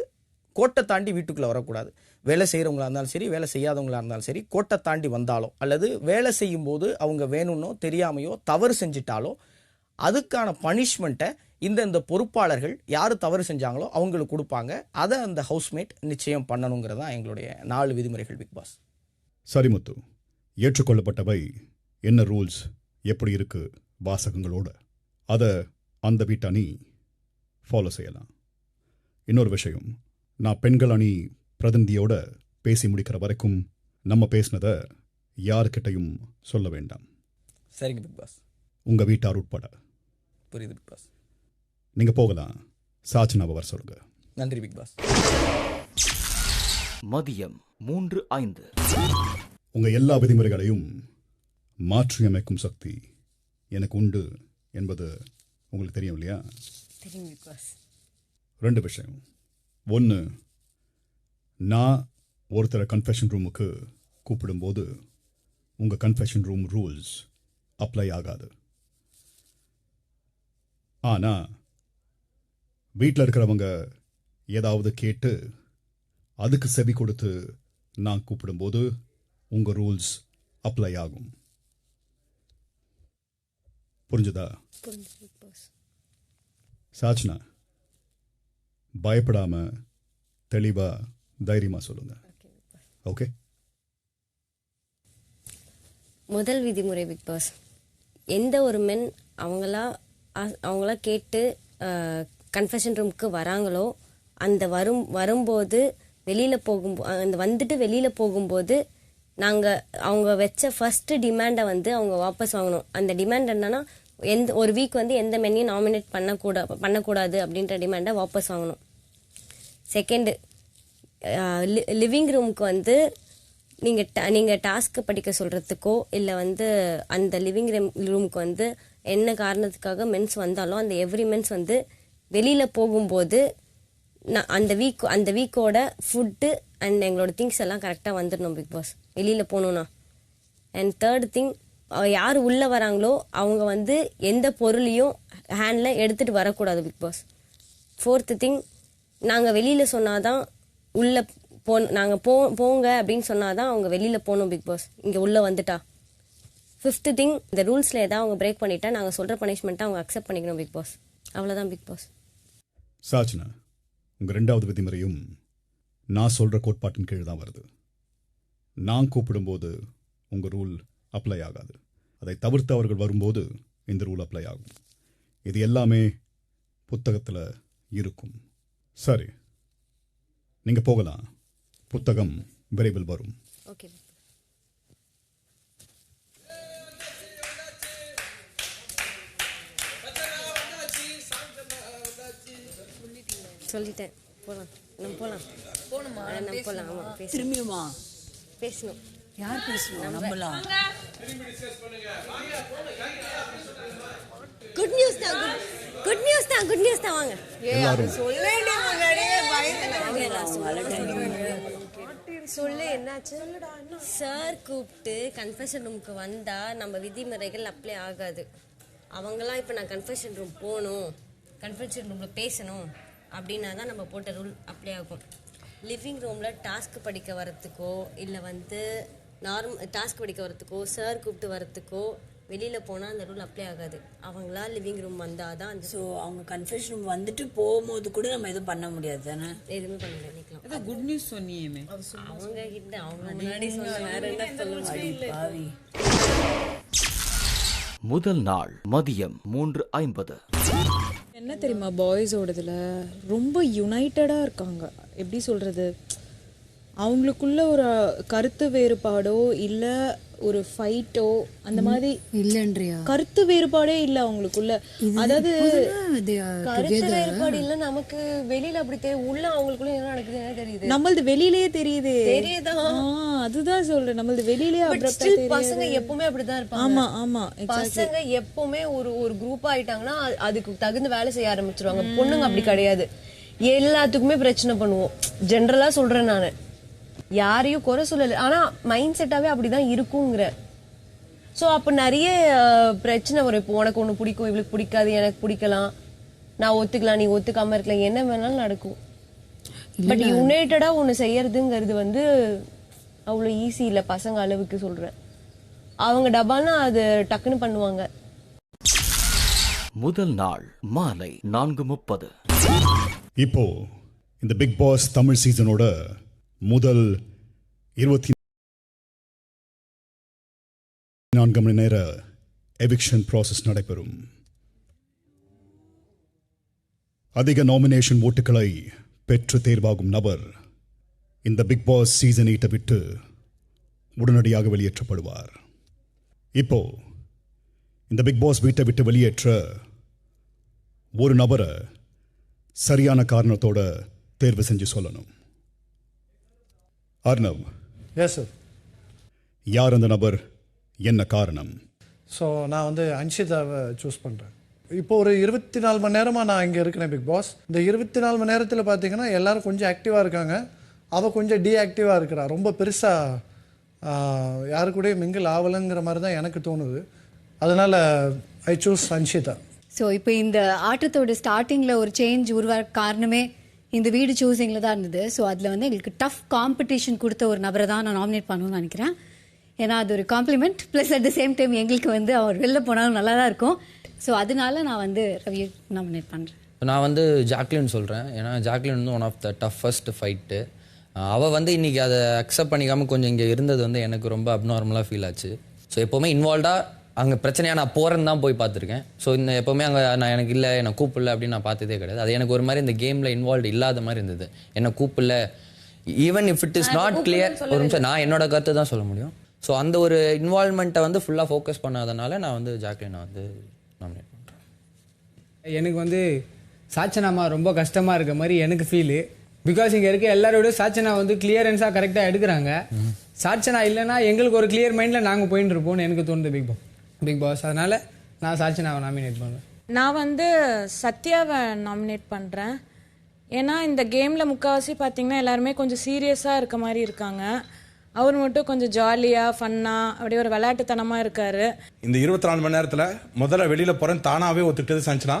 கோட்டை தாண்டி வீட்டுக்குள்ளே வரக்கூடாது. வேலை செய்கிறவங்களா இருந்தாலும் சரி, வேலை செய்யாதவங்களா இருந்தாலும் சரி, கோட்டை தாண்டி வந்தாலோ அல்லது வேலை செய்யும்போது அவங்க வேணும்னோ தெரியாமையோ தவறு செஞ்சிட்டாலோ அதுக்கான பனிஷ்மெண்ட்டை இந்த பொறுப்பாளர்கள் யார் தவறு செஞ்சாங்களோ அவங்களுக்கு கொடுப்பாங்க. அதை அந்த ஹவுஸ்மேட் நிச்சயம் பண்ணணுங்கிறது தான் எங்களுடைய 4 விதிமுறைகள் பிக் பாஸ். சரி முத்து, ஏற்றுக்கொள்ளப்பட்டவை என்ன ரூல்ஸ் எப்படி இருக்கு வாசகங்களோட அதை அந்த வீட்டு அணி ஃபாலோ செய்யலாம். இன்னொரு விஷயம், நான் பெண்கள் அணி பிரதிநிதியோட பேசி முடிக்கிற வரைக்கும் நம்ம பேசினதை யாருக்கிட்டையும் சொல்ல வேண்டாம். சரிங்க பிக் பாஸ். உங்கள் வீட்டார் உட்பட. புரியுது பிக் பாஸ். நீங்கள் போகலாம். சாச்சனாவை வர சொல்லுங்க. நன்றி பிக் பாஸ். மதியம் 3:05. உங்கள் எல்லா விதிமுறைகளையும் மாற்றியமைக்கும் சக்தி எனக்கு உண்டு என்பது உங்களுக்கு தெரியும் இல்லையா? தெரியும் பிக் பாஸ். 2 விஷயம். 1, நான் ஒருத்தரை கன்ஃபெஷன் ரூமுக்கு கூப்பிடும்போது உங்கள் கன்ஃபெஷன் ரூம் ரூல்ஸ் அப்ளை ஆகாது. ஆனால் வீட்டில் இருக்கிறவங்க ஏதாவது கேட்டு அதுக்கு செவி கொடுத்து நான் கூப்பிடும்போது உங்கள் ரூல்ஸ் அப்ளை ஆகும். புரிஞ்சுதா? சாச்சனா, பயப்படாம தெளிவா தைரியமா சொல்லுங்க. ஓகே? முதல் விதிமுறை பிக் பாஸ், எந்த ஒரு மென் அவங்களா கேட்டு கன்ஃபெஷன் ரூமுக்கு வராங்களோ அந்த வரும்போது வெளியில் வெளியில் போகும்போது நாங்கள் அவங்க வச்ச ஃபர்ஸ்ட் டிமாண்டை அவங்க வாபஸ் வாங்கணும். அந்த டிமாண்ட் என்னன்னா, ஒரு வீக் எந்த மென்னையும் நாமினேட் பண்ணக்கூடாது அப்படின்ற டிமாண்டை வாபஸ் வாங்கணும். செகண்டு, லிவிங் ரூமுக்கு நீங்கள் டாஸ்க்கு படிக்க சொல்கிறதுக்கோ இல்லை அந்த லிவிங் ரூமுக்கு என்ன காரணத்துக்காக மென்ஸ் வந்தாலும் அந்த எவ்ரி மென்ஸ் வெளியில் போகும்போது அந்த வீக்கோட ஃபுட்டு அண்ட் எங்களோட திங்ஸ் எல்லாம் கரெக்டாக வந்துடணும் பிக் பாஸ், வெளியில் போகணுன்னா. அண்ட் தேர்ட் திங், யார் உள்ளே வராங்களோ அவங்க எந்த பொருளையும் ஹேண்டில் எடுத்துகிட்டு வரக்கூடாது பிக் பாஸ். ஃபோர்த்து திங், நாங்கள் வெளியில் சொன்னாதான் உள்ளே நாங்கள் போங்க அப்படின்னு சொன்னாதான் அவங்க வெளியில் போகணும் பிக் பாஸ், இங்கே உள்ளே வந்துட்டா. ஃபிஃப்த்து திங், இந்த ரூல்ஸில் ஏதாவது அவங்க பிரேக் பண்ணிட்டா நாங்கள் சொல்கிற பனிஷ்மெண்ட்டை அவங்க அக்செப்ட் பண்ணிக்கணும் பிக் பாஸ். அவ்வளோதான் பிக் பாஸ். சாச்சனா, உங்கள் 2வது விதிமுறையும் நான் சொல்கிற கோட்பாட்டின் கீழ் தான் வருது. நான் கூப்பிடும்போது உங்கள் ரூல் அப்ளை ஆகாது. அதை தவிர்த்து அவர்கள் வரும்போது இந்த ரூல் அப்ளை ஆகும். இது எல்லாமே புத்தகத்தில் இருக்கும். சரி, நீங்கள் போகலாம். புத்தகம் விரைவில் வரும். ஓகே. சொல்லிட்டேன், போகலாம். நம்ம போகலாம். போகணுமா? நம்ம போகலாம். ஆமாம், திரும்பியுமா பேசணும். யார் பேசணும்? நம்மலாம் குட் நியூஸ் தான், குட் நியூஸ் தான், குட் நியூஸ் தான். வாங்க. சொல்லு, என்னாச்சு? சார் கூப்பிட்டு கன்ஃபெஷன் ரூமுக்கு வந்தா நம்ம விதிமுறைகள் அப்ளை ஆகாது. அவங்களாம் இப்போ நான் கன்ஃபெஷன் ரூம் போகணும், கன்ஃபெஷன் ரூமில் பேசணும் அப்படின்னா தான் நம்ம போட்ட ரூல் அப்ளை ஆகும். லிவிங் ரூமில் டாஸ்க் படிக்க வரத்துக்கோ இல்லை டாஸ்க் படிக்க வரத்துக்கோ சார் கூப்பிட்டு வரத்துக்கோ வெளியில் போனால் அந்த ரூல் அப்ளை ஆகாது. அவங்களா லிவிங் ரூம் வந்தால் தான் அந்த. ஸோ அவங்க கன்ஃபெஷன் ரூம் வந்துட்டு போகும்போது கூட நம்ம எதுவும் பண்ண முடியாது தானே? எதுவுமே பண்ண முடியாது. நிற்கலாம். அதான் குட் நியூஸ் சொன்னியே அவங்க கிட்ட அவங்க முன்னாடி சொன்ன வேற என்ன சொல்லுவாங்க. முதல் நாள் மதியம் 3:50. என்ன தெரியுமா, பாய்ஸோடதுல ரொம்ப யுனைட்டடாக இருக்காங்க. எப்படி சொல்கிறது, அவங்களுக்குள்ள ஒரு கருத்து வேறுபாடோ இல்லை ஒரு ஃபைட்டோ அந்த மாதிரி இல்லைன்றியா? கருத்து வேறுபாடே இல்லை அவங்களுக்குள்ள. அதாவது கருத்து வேறுபாடு இல்ல, நமக்கு வெளியில அப்படி தெரியும், உள்ள அவங்களுக்குள்ள என்ன நடக்குதுன்னு தெரியுது. நம்மளது வெளியிலேயே தெரியுது. தெரியுதா? அதுதான் சொல்றேன், நம்மளது வெளியிலேயே பசங்க எப்பவுமே அப்படிதான் இருப்பாங்க. ஆமா ஆமா, பசங்க எப்பவுமே ஒரு குரூப் ஆயிட்டாங்கன்னா அதுக்கு தகுந்த வேலை செய்ய ஆரம்பிச்சிருவாங்க. பொண்ணுங்க அப்படி கிடையாது, எல்லாத்துக்குமே பிரச்சனை பண்ணுவோம். ஜென்ரலா சொல்றேன் நானு, யாரையும் குறை சொல்லல, ஆனா மைண்ட் செட்டாவே அப்படிதான் இருக்குங்கிற. ஸோ அப்போ நிறைய பிரச்சனை வரும். இப்போ உனக்கு ஒன்று பிடிக்கும், இவளுக்கு பிடிக்காது, எனக்கு பிடிக்கலாம், நான் ஒத்துக்கலாம், நீ ஒத்துக்காம இருக்கலாம், என்ன வேணாலும் நடக்கும். பட் யுனைட்டடா ஒன்று செய்யறதுங்கிறது வந்து அவ்வளோ ஈஸி இல்லை பசங்க அளவுக்கு சொல்றேன். அவங்க டபானா அது டக்குன்னு பண்ணுவாங்க. முதல் நாள் மாலை 4:30. இப்போ இந்த பிக் பாஸ் தமிழ் சீசனோட முதல் 24 மணி நேர எவிக்ஷன் ப்ராசஸ் நடைபெறும். அதிக நாமினேஷன் ஓட்டுகளை பெற்று தேர்வாகும் நபர் இந்த பிக் பாஸ் சீசன் 8 விட்டு உடனடியாக வெளியேற்றப்படுவார். இப்போ இந்த பிக் பாஸ் வீட்டை விட்டு வெளியேற்ற ஒரு நபரை சரியான காரணத்தோட தேர்வு செஞ்சு சொல்லணும். அர்ணவ். Yes sir. யார் அந்த நபர், என்ன காரணம்? ஸோ நான் வந்து அன்ஷிதாவை சூஸ் பண்ணுறேன். இப்போ ஒரு 24 மணி நேரமாக நான் இங்கே இருக்கிறேன் பிக் பாஸ். இந்த 24 மணி நேரத்தில் பார்த்தீங்கன்னா எல்லாரும் கொஞ்சம் ஆக்டிவாக இருக்காங்க, அவள் கொஞ்சம் டீஆக்டிவாக இருக்கிறா. ரொம்ப பெருசாக யாரு கூட மிங்கிள் ஆகலைங்கிற மாதிரி தான் எனக்கு தோணுது. அதனால் ஐ சூஸ் அன்ஷிதா. ஸோ இப்போ இந்த ஆட்டத்தோட ஸ்டார்டிங்கில் ஒரு சேஞ்ச் உருவாக காரணமே இந்த வீடு சூஸிங்கில் தான் இருந்தது. ஸோ அதில் வந்து எங்களுக்கு டஃப் காம்படிஷன் கொடுத்த ஒரு நபரை தான் நான் நாமினேட் பண்ணணும்னு நினைக்கிறேன். ஏன்னா அது ஒரு compliment, plus at the same time எங்களுக்கு வந்து அவர் வெளில போனாலும் நல்லா தான் இருக்கும். ஸோ அதனால நான் வந்து ரவியை நாமினேட் பண்ணுறேன். நான் வந்து ஜாக்லின் சொல்கிறேன். ஏன்னா ஜாக்லின் வந்து one of the toughest fight. அவள் வந்து இன்றைக்கி அதை அக்செப்ட் பண்ணிக்காமல் கொஞ்சம் இங்கே இருந்தது வந்து எனக்கு ரொம்ப அப்நார்மலாக ஃபீல் ஆச்சு. ஸோ எப்போவுமே இன்வால்வ்டாக அங்கே பிரச்சனையாக நான் போகிறேன்னு தான் போய் பார்த்துருக்கேன். ஸோ இந்த எப்போவுமே அங்கே நான் எனக்கு இல்லை, என்னை கூப்பிடல அப்படின்னு நான் பார்த்ததே கிடையாது. அது எனக்கு ஒரு மாதிரி இந்த கேமில் இன்வால்வ் இல்லாத மாதிரி இருந்தது. என்னை கூப்பிடல, even if it is not clear, ஒரு நிமிஷம் நான் என்னோட கருத்து தான் சொல்ல முடியும். ஸோ அந்த ஒரு இன்வால்வ்மெண்ட்டை வந்து ஃபுல்லாக ஃபோக்கஸ் பண்ணாதனால நான் வந்து ஜாக்லினை வந்து நாமினேட் பண்ணுறேன். எனக்கு வந்து சாச்சனாமா ரொம்ப கஷ்டமாக இருக்க மாதிரி எனக்கு ஃபீலு. பிகாஸ் இங்கே இருக்க எல்லாரோட சாச்சனா வந்து கிளியரன்ஸாக கரெக்டாக எடுக்கிறாங்க. சாச்சனா இல்லைன்னா எங்களுக்கு ஒரு கிளியர் மைண்டில் நாங்கள் போயின்னு இருப்போம்னு எனக்கு தோணுது பிக் பாஸ். அதனால் நான் சாச்சனாவை நாமினேட் பண்ணுறேன். நான் வந்து சத்யாவை நாமினேட் பண்ணுறேன். ஏன்னா இந்த கேமில் முக்கால்வாசி பார்த்தீங்கன்னா எல்லாருமே கொஞ்சம் சீரியஸாக இருக்க மாதிரி இருக்காங்க. அவர் மட்டும் கொஞ்சம் ஜாலியாக ஃபன்னாக அப்படியே ஒரு விளையாட்டுத்தனமாக இருக்கார். இந்த 24 மணி நேரத்தில் முதல்ல வெளியில் போகிறேன்னு தானாகவே ஒத்துக்கிட்டது சஞ்சனா.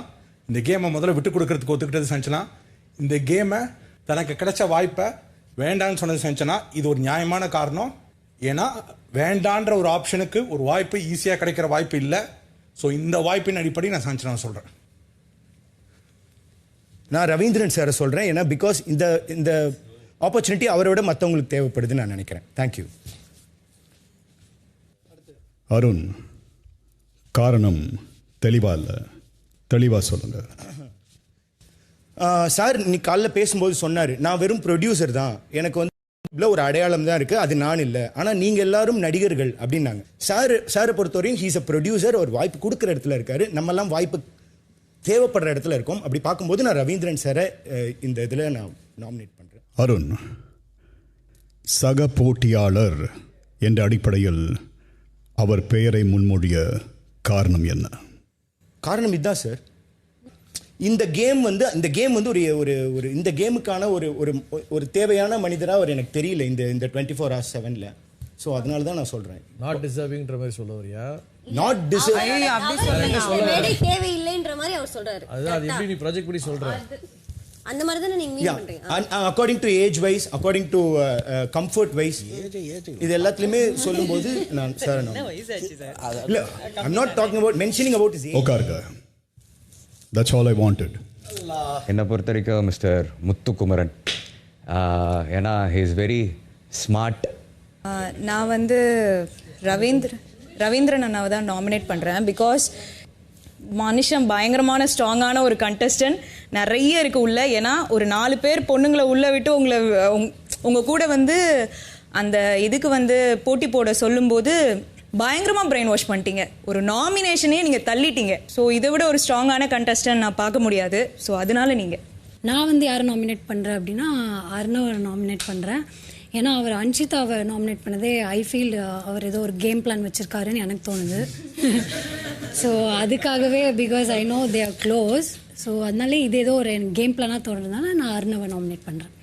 இந்த கேமை முதல்ல விட்டு கொடுக்கறதுக்கு ஒத்துக்கிட்டது சஞ்சனா. இந்த கேமை தனக்கு கிடைச்ச வாய்ப்பை வேண்டான்னு சொன்னது சஞ்சனா. இது ஒரு நியாயமான காரணம். ஏன்னா வேண்டான்ற ஒரு ஆப்ஷனுக்கு ஒரு வாய்ப்பு ஈஸியாக கிடைக்கிற வாய்ப்பு இல்லை. ஸோ இந்த வாய்ப்பின் அடிப்படையில் நான் சஞ்சனா சொல்கிறேன். நான் ரவீந்திரன் சாரை சொல்கிறேன். ஏன்னா பிகாஸ் இந்த ஆப்பர்ச்சுனிட்டி அவரை விட மற்றவங்களுக்கு தேவைப்படுதுன்னு நான் நினைக்கிறேன். தேங்க்யூ. அருண், காரணம் தெளிவா இல்லை, தெளிவாக சொல்லுங்க. சார் இன்னைக்கு காலைல பேசும்போது சொன்னார், நான் வெறும் ப்ரொடியூசர் தான், எனக்கு வந்து ஒரு அடையாளம் தான் இருக்குது, அது நான் இல்லை, ஆனால் நீங்கள் எல்லாரும் நடிகர்கள் அப்படின்னாங்க. சாரை பொறுத்தவரையும் ஹீஸ் அ ப்ரொடியூசர். ஒரு வாய்ப்பு கொடுக்குற இடத்துல இருக்காரு, நம்மெல்லாம் வாய்ப்பு தேவைப்படுற இடத்துல இருக்கோம். அப்படி பார்க்கும்போது நான் ரவீந்திரன் சாரை இந்த இதில் நான் நாமினேட் பண்ணுறேன். அருண், சக போட்டியாளர் என்ற அடிப்படையில் அவர் பெயரை முன்மொழிய காரணம் என்ன? காரணம் இதுதான் சார், இந்த கேம் வந்து ஒரு ஒரு ஒரு இந்த கேமுக்கான ஒரு ஒரு ஒரு தேவையான மனிதராக அவர் எனக்கு தெரியல இந்த 24 hours 7ல். ஸோ அதனால தான் நான் சொல்கிறேன். நாட் டிசர்விங்ன்ற மாதிரி சொல்ல வரியா? நாட் டிசர்விங் தேவையில்லைன்ற மாதிரி அவர் சொல்றாரு. அதுதான், அது எப்படி நீ ப்ராஜெக்ட் படி சொல்ற? அந்த மாதிரி தான் நீங்க மீன் பண்றீங்க. According to age wise, according to comfort wise, இது எல்லாத்துலயுமே சொல்லும்போது நான் சார் இல்ல, I am not talking about mentioning about his age. உட்காருங்க. That's all I wanted. என்னை பொறுத்த வரைக்கும் மிஸ்டர் முத்துக்குமரன். ஏன்னா he is very smart. நான் வந்து ரவீந்திரன் அண்ணாவை தான் நாமினேட் பண்ணுறேன். பிகாஸ் மனுஷன் பயங்கரமான ஸ்ட்ராங்கான ஒரு கண்டஸ்டன்ட் நிறைய இருக்குது உள்ள. ஏன்னா ஒரு 4 பேர் பொண்ணுங்களை உள்ளே விட்டு உங்கள் கூட வந்து அந்த இதுக்கு வந்து போட்டி போட சொல்லும்போது பயங்கரமாக பிரெயின் வாஷ் பண்ணிட்டீங்க. ஒரு நாமினேஷனே நீங்கள் தள்ளிட்டீங்க. ஸோ இதை விட ஒரு ஸ்ட்ராங்கான கண்டஸ்டன்ட் நான் பார்க்க முடியாது. ஸோ அதனால நீங்கள் நான் வந்து யாரை நாமினேட் பண்ணுறேன் அப்படின்னா அர்ணவை நாமினேட் பண்ணுறேன். ஏன்னா அவர் அன்ஷிதாவை நாமினேட் பண்ணதே ஐ ஃபீல் அவர் ஏதோ ஒரு கேம் பிளான் வச்சுருக்காருன்னு எனக்கு தோணுது. ஸோ அதுக்காகவே because I know they are close. So அதனாலே இது ஏதோ ஒரு கேம் பிளானாக தோணுறதுனால நான் அர்ணவை நாமினேட் பண்ணுறேன்.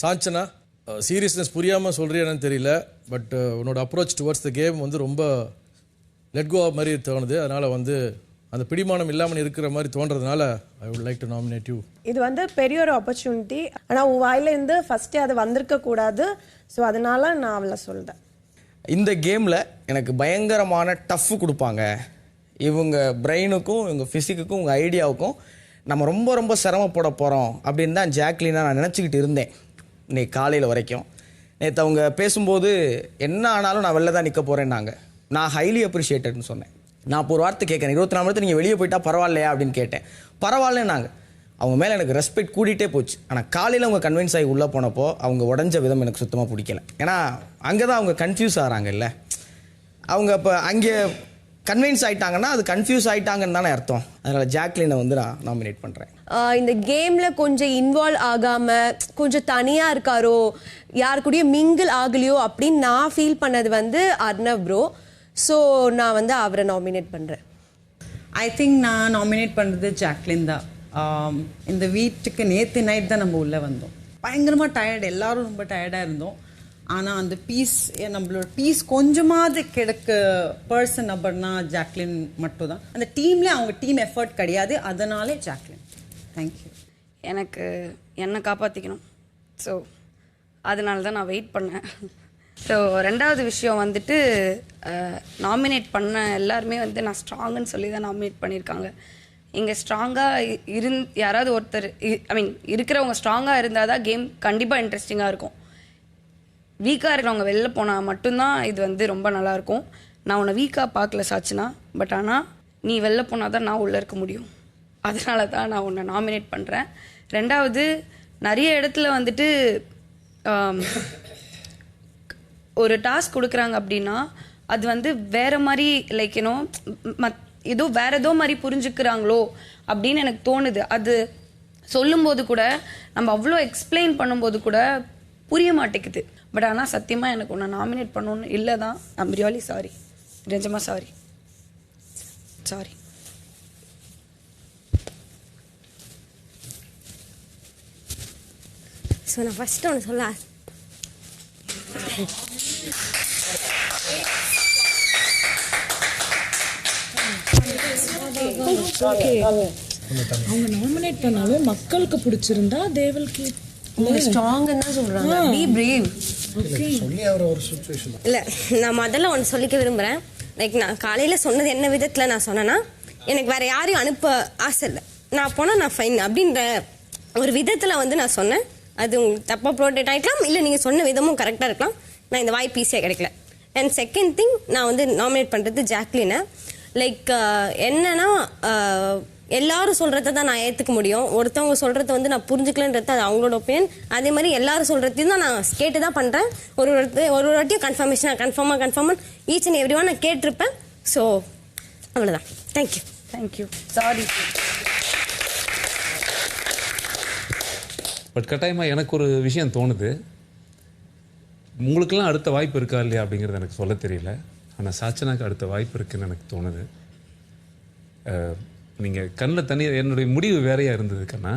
சாஞ்சனா, சீரியஸ்னஸ் புரியாமல் சொல்கிறியான்னு தெரியல, பட் உன்னோட அப்ரோச் டுவர்ட்ஸ் த கேம் வந்து ரொம்ப லெட் கோ மாதிரி தோணுது. அதனால் வந்து அந்த பிடிமானம் இல்லாமல் இருக்கிற மாதிரி தோன்றதுனால I would like to nominate you. இது வந்து பெரிய ஒரு ஆப்பர்ச்சுனிட்டி. ஆனால் உன் வாயிலேருந்து ஃபஸ்ட்டே அது வந்திருக்க கூடாது. ஸோ அதனால நான் அவளை சொல்கிறேன். இந்த கேமில் எனக்கு பயங்கரமான டஃப் கொடுப்பாங்க. இவங்க பிரெயினுக்கும் இவங்க ஃபிசிக்குக்கும் உங்கள் ஐடியாவுக்கும் நம்ம ரொம்ப ரொம்ப சிரமப்பட போகிறோம் அப்படின்னு தான் ஜாக்லினா நான் நினச்சிக்கிட்டு இருந்தேன் இன்னைக்கு காலையில் வரைக்கும். நேற்று அவங்க பேசும்போது என்ன ஆனாலும் நான் வெளில தான் நிற்க போகிறேன்னாங்க. நான் ஹைலி அப்ரிஷியேட்டட்னு சொன்னேன். நான் இப்போ ஒரு வார்த்தை கேட்குறேன், 24 மணி நேரத்தில் நீங்கள் வெளியே போயிட்டா பரவாயில்லையா அப்படின்னு கேட்டேன். பரவாயில்லன்னாங்க. அவங்க மேலே எனக்கு ரெஸ்பெக்ட் கூட்டிகிட்டே போச்சு. ஆனால் காலையில் அவங்க கன்வின்ஸ் ஆகி உள்ளே போனப்போ அவங்க உடஞ்ச விதம் எனக்கு சுத்தமாக பிடிக்கல. ஏன்னா அங்கே தான் அவங்க கன்ஃபியூஸ் ஆகிறாங்கல்ல. அவங்க இப்போ அங்கே கன்வின்ஸ் ஆகிட்டாங்கன்னா அது கன்ஃபியூஸ் ஆகிட்டாங்கன்னு தானே அர்த்தம். அதனால் ஜாக்லினை வந்து நான் நாமினேட் பண்ணுறேன். இந்த கேமில் கொஞ்சம் இன்வால்வ் ஆகாமல் கொஞ்சம் தனியாக இருக்காரோ, யார் கூடயும் மிங்கிள் ஆகலையோ அப்படின்னு நான் ஃபீல் பண்ணது வந்து அர்ணவ் ப்ரோ. ஸோ நான் வந்து அவரை நாமினேட் பண்ணுறேன். ஐ திங்க் நான் நாமினேட் பண்ணுறது ஜாக்லின் தான். இந்த வீட்டுக்கு நேற்று நைட் தான் நம்ம உள்ளே வந்தோம். பயங்கரமாக டயர்டு, எல்லாரும் ரொம்ப டயர்டாக இருந்தோம். ஆனால் அந்த பீஸ், நம்மளோட பீஸ் கொஞ்சமாவது கிடைக்க பர்சன் அப்படின்னா ஜாக்லின் மட்டும் தான். அந்த டீமில் அவங்க டீம் எஃபர்ட் கிடையாது. அதனாலே ஜாக்லின். தேங்க்யூ. எனக்கு என்னை காப்பாற்றிக்கணும். ஸோ அதனால தான் நான் வெயிட் பண்ணேன். ஸோ ரெண்டாவது விஷயம் வந்துட்டு நாமினேட் பண்ண எல்லாருமே வந்து நான் ஸ்ட்ராங்குன்னு சொல்லி தான் நாமினேட் பண்ணியிருக்காங்க. இங்கே ஸ்ட்ராங்காக யாராவது ஒருத்தர் ஐ மீன் இருக்கிறவங்க ஸ்ட்ராங்காக இருந்தால் தான் கேம் கண்டிப்பாக இன்ட்ரெஸ்டிங்காக இருக்கும். வீக்காக இருக்கிறவங்க வெளில போனால் மட்டும்தான் இது வந்து ரொம்ப நல்லாயிருக்கும். நான் உன்னை வீக்காக பார்க்கல சாச்சுனா, பட் ஆனால் நீ வெளில போனால் தான் நான் உள்ளே இருக்க முடியும். அதனால தான் நான் உன்னை நாமினேட் பண்ணுறேன். ரெண்டாவது, நிறைய இடத்துல வந்துட்டு ஒரு டாஸ்க் கொடுக்குறாங்க அப்படின்னா அது வந்து வேறு மாதிரி லைக் ஏன்னோ ஏதோ வேறு ஏதோ மாதிரி புரிஞ்சுக்கிறாங்களோ அப்படின்னு எனக்கு தோணுது. அது சொல்லும்போது கூட நம்ம அவ்வளோ எக்ஸ்பிளைன் பண்ணும்போது கூட புரிய மாட்டேங்குது. பட் ஆனால் சத்தியமாக எனக்கு ஒன்று நாமினேட் பண்ணணுன்னு இல்லை தான். ஐம் ரியலி சாரி, நிஜமாக சாரி. ஸோ நான் ஃபஸ்ட்டு ஒன்று சொல்ல அவங்க நாமினேட் பண்ணாலும் மக்களுக்கு பிடிச்சிருந்தா தேவல்கி ஸ்ட்ராங்குன்னு தான் சொல்கிறாங்க. B brave. இல்லை, நான் முதல்ல ஒன்று சொல்லிக்க விரும்புகிறேன். லைக் நான் காலையில் சொன்னது என்ன விதத்தில் நான் சொன்னேன்னா, எனக்கு வேறு யாரையும் அனுப்ப ஆசை இல்லை, நான் போனால் நான் ஃபைன் அப்படின்ற ஒரு விதத்தில் வந்து நான் சொன்னேன். அது உங்களுக்கு தப்பாக ப்ரோடக்ட் ஆகிக்கலாம், இல்லை நீங்கள் சொன்ன விதமும் கரெக்டாக இருக்கலாம். நான் இந்த வாய்ப்பு ஈஸியாக கிடைக்கல. அண்ட் செகண்ட் திங், நான் வந்து நாமினேட் பண்ணுறது ஜாக்லினை. லைக் என்னன்னா, எல்லாரும் சொல்கிறத தான் நான் ஏற்றுக்க முடியும். ஒருத்தவங்க சொல்கிறத வந்து நான் புரிஞ்சுக்கலன்றது அது அவங்களோட ஒப்பீனியன். அதே மாதிரி எல்லாரும் சொல்கிறதையும் தான் நான் கேட்டு தான் பண்ணுறேன். ஒரு வாட்டியும் கன்ஃபார்மாக ஈச் அண்ட் எவ்ரி ஒன் நான் கேட்டிருப்பேன். ஸோ அவ்வளோதான். தேங்க்யூ. சாரி. பட் கட்டாயமாக எனக்கு ஒரு விஷயம் தோணுது. உங்களுக்கெல்லாம் அடுத்த வாய்ப்பு இருக்கா இல்லையா அப்படிங்கிறது எனக்கு சொல்ல தெரியல. ஆனால் சாச்சனாக்கு அடுத்த வாய்ப்பு இருக்குன்னு எனக்கு தோணுது. நீங்கள் கண்ணில் தண்ணி, என்னுடைய முடிவு வேறையாக இருந்தது கண்ணா.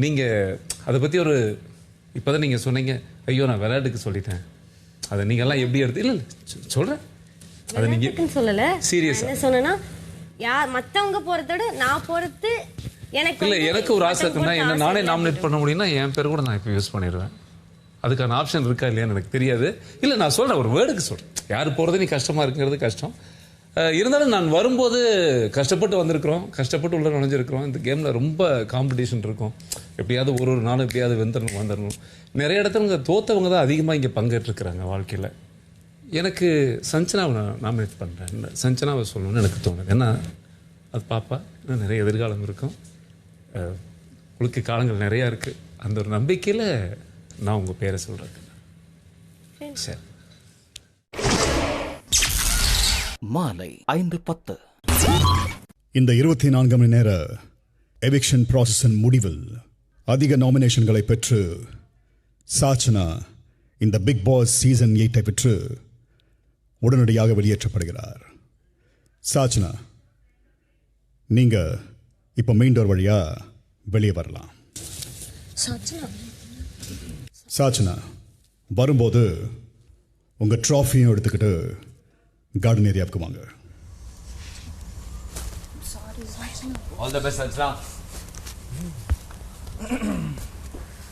நீங்கள் அதை பற்றி ஒரு இப்போ தான் நீங்கள் சொன்னீங்க, ஐயோ நான் விளையாட்டுக்கு சொல்லிட்டேன், அதை நீங்கள்லாம் எப்படி எடுத்து இல்லை சொல்கிறேன். அதை நீங்கள் சொல்லலை, சீரியஸாக சொன்னேன்னா யார் மற்றவங்க போகிறதோட நான் போகிறது எனக்கு இல்லை. எனக்கு ஒரு ஆசை இருக்குன்னா, என்ன நானே நாமினேட் பண்ண முடியும்னா என் பேர் கூட நான் இப்போ யூஸ் பண்ணிடுவேன். அதுக்கான ஆப்ஷன் இருக்கா இல்லையான்னு எனக்கு தெரியாது. இல்லை, நான் சொல்கிறேன், ஒரு வேர்டுக்கு சொல்கிறேன். யார் போகிறது நீ கஷ்டமாக இருக்குங்கிறது கஷ்டம். இருந்தாலும் நான் வரும்போது கஷ்டப்பட்டு வந்திருக்கிறோம், கஷ்டப்பட்டு உள்ள நுழைஞ்சிருக்கிறோம். இந்த கேமில் ரொம்ப காம்படிஷன் இருக்கும். எப்படியாவது ஒரு நாளும் எப்படியாவது வந்துடணும். நிறைய இடத்துல தோத்தவங்க தான் அதிகமாக இங்கே பங்கேற்றுருக்குறாங்க வாழ்க்கையில். எனக்கு சஞ்சனாவை நாமினேட் பண்ணுறேன். சஞ்சனாவை சொல்லணும்னு எனக்கு தோணுது. ஏன்னா அது பாப்பா, இன்னும் நிறைய எதிர்காலம் இருக்கும், உங்களுக்கு காலங்கள் நிறையா இருக்குது. அந்த ஒரு நம்பிக்கையில் நான் உங்கள் பேரை சொல்கிறேன். சரி. மாலை 5:10. இந்த 24 மணி நேர எவிக்ஷன் ப்ராசஸின் முடிவில் அதிக நாமினேஷன்களை பெற்று சாச்சனா இந்த பிக் பாஸ் சீசன் 8 பெற்று உடனடியாக வெளியேற்றப்படுகிறார். சாச்சனா, நீங்க இப்போ மெயின் டோர் வழியா வெளியே வரலாம். சாச்சனா, வரும்போது உங்க ட்ராஃபியும் எடுத்துக்கிட்டு கார்டன் ஏரியாவுக்கு வாங்க. All the best Sachana.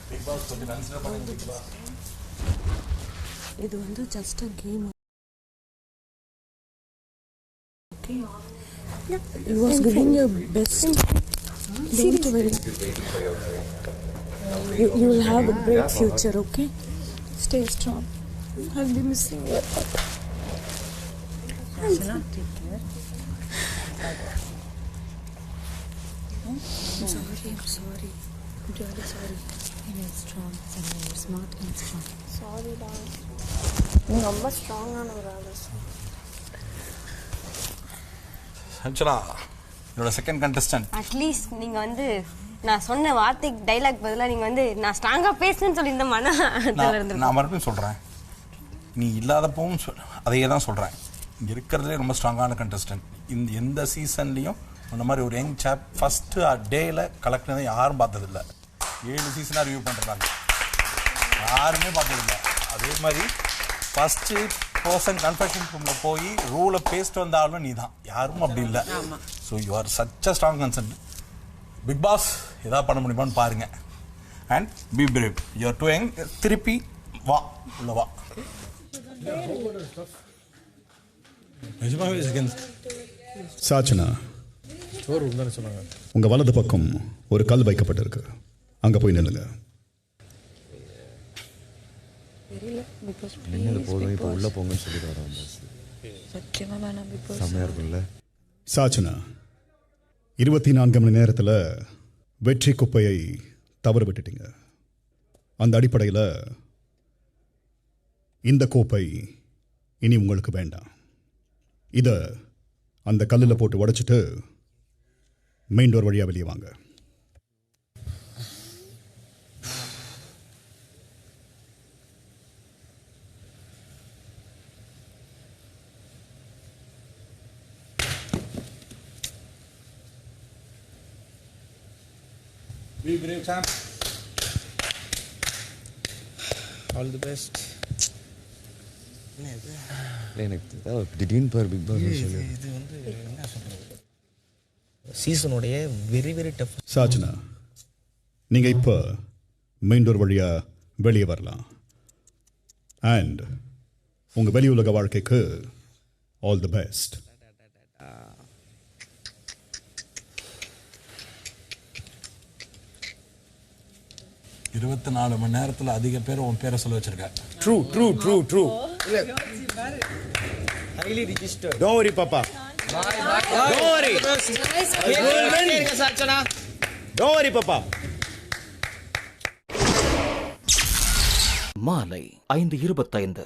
Bigg Boss கொஞ்சம் கன்சிடர் பண்ணுங்க. பிக் பாஸ் இது வந்து just a game. Okay. You was giving your best. Don't worry. You will have a great future, okay? Stay strong. I'll be missing you. Take care. I'm sorry. I'm really sorry. You're strong, you're smart and strong. Sorry, darling. நீ ரொம்ப ஸ்ட்ராங்கான ஒரு ஆளு. சச்சனா, என்னோட second contestant. At least நீங்கள் வந்து நான் சொன்ன வார்த்தைக்கு டைலாக் பதிலாக நீங்கள் வந்து நான் ஸ்ட்ராங்காக பேசுன்னு சொல்லி இந்த நான் மறுபடியும் சொல்கிறேன், நீ இல்லாதப்பவும் அதையே தான் சொல்கிறேன். இங்கே இருக்கிறதுலே ரொம்ப ஸ்ட்ராங்கான கண்டஸ்டன்ட். இந்த எந்த சீசன்லேயும் அந்த மாதிரி ஒரு யங் சாப் ஃபஸ்ட்டு டேயில் கலெக்ட் யாரும் பார்த்ததில்லை. 7 சீசனாக ரிவ்யூ பண்ணுறாங்க, யாருமே பார்த்ததில்லை. அதே மாதிரி ஃபஸ்ட்டு பர்சன் கன்ஃபெக்ஷன் ரூமில் போய் ரூலை பேசிட்டு வந்தாலும் நீ தான், யாரும் அப்படி இல்லை. So you are such a strong consent. Bigg Boss எதாவது பண்ண முடியுமான்னு பாருங்கள். And be brave, you are too young. திருப்பி வா, உள்ள வா. சாச்சனா, உங்க வலது பக்கம் ஒரு கல் வைக்கப்பட்டிருக்கு, அங்க போய் நில்லுங்க. போதும், இப்போ உள்ள போங்கன்னு சொல்லிட்டு வரோம். செம்மையா இருக்குல்ல சாச்சனா? 24 மணி நேரத்தில் வெற்றி குப்பையை தவறு விட்டுட்டீங்க. அந்த அடிப்படையில் இந்த கோப்பை இனி உங்களுக்கு வேண்டாம். இதை அந்த கல்லில் போட்டு உடைச்சிட்டு மெயின் டோர் வழியாக வெளியே வாங்க. Be brave, champ. All the best. எனக்கு திடீர்னு பாரு பிக் பாஸ் இது வந்து என்ன சொல்றது, சீசனுடைய வெரி வெரி டஃப். சாச்சனா, நீங்கள் இப்போ மெயின் டோர் வழியாக வெளியே வரலாம். அண்ட் உங்கள் வெளி உலக வாழ்க்கைக்கு ஆல் தி பெஸ்ட். இருபத்தி 4 மணி நேரத்தில் அதிக பேர் உன் பேரை சொல்ல வச்சிருக்க. True true true true. Highly registered. Don't worry பாப்பா. Don't worry. Don't worry, Papa. மாலை 5:25.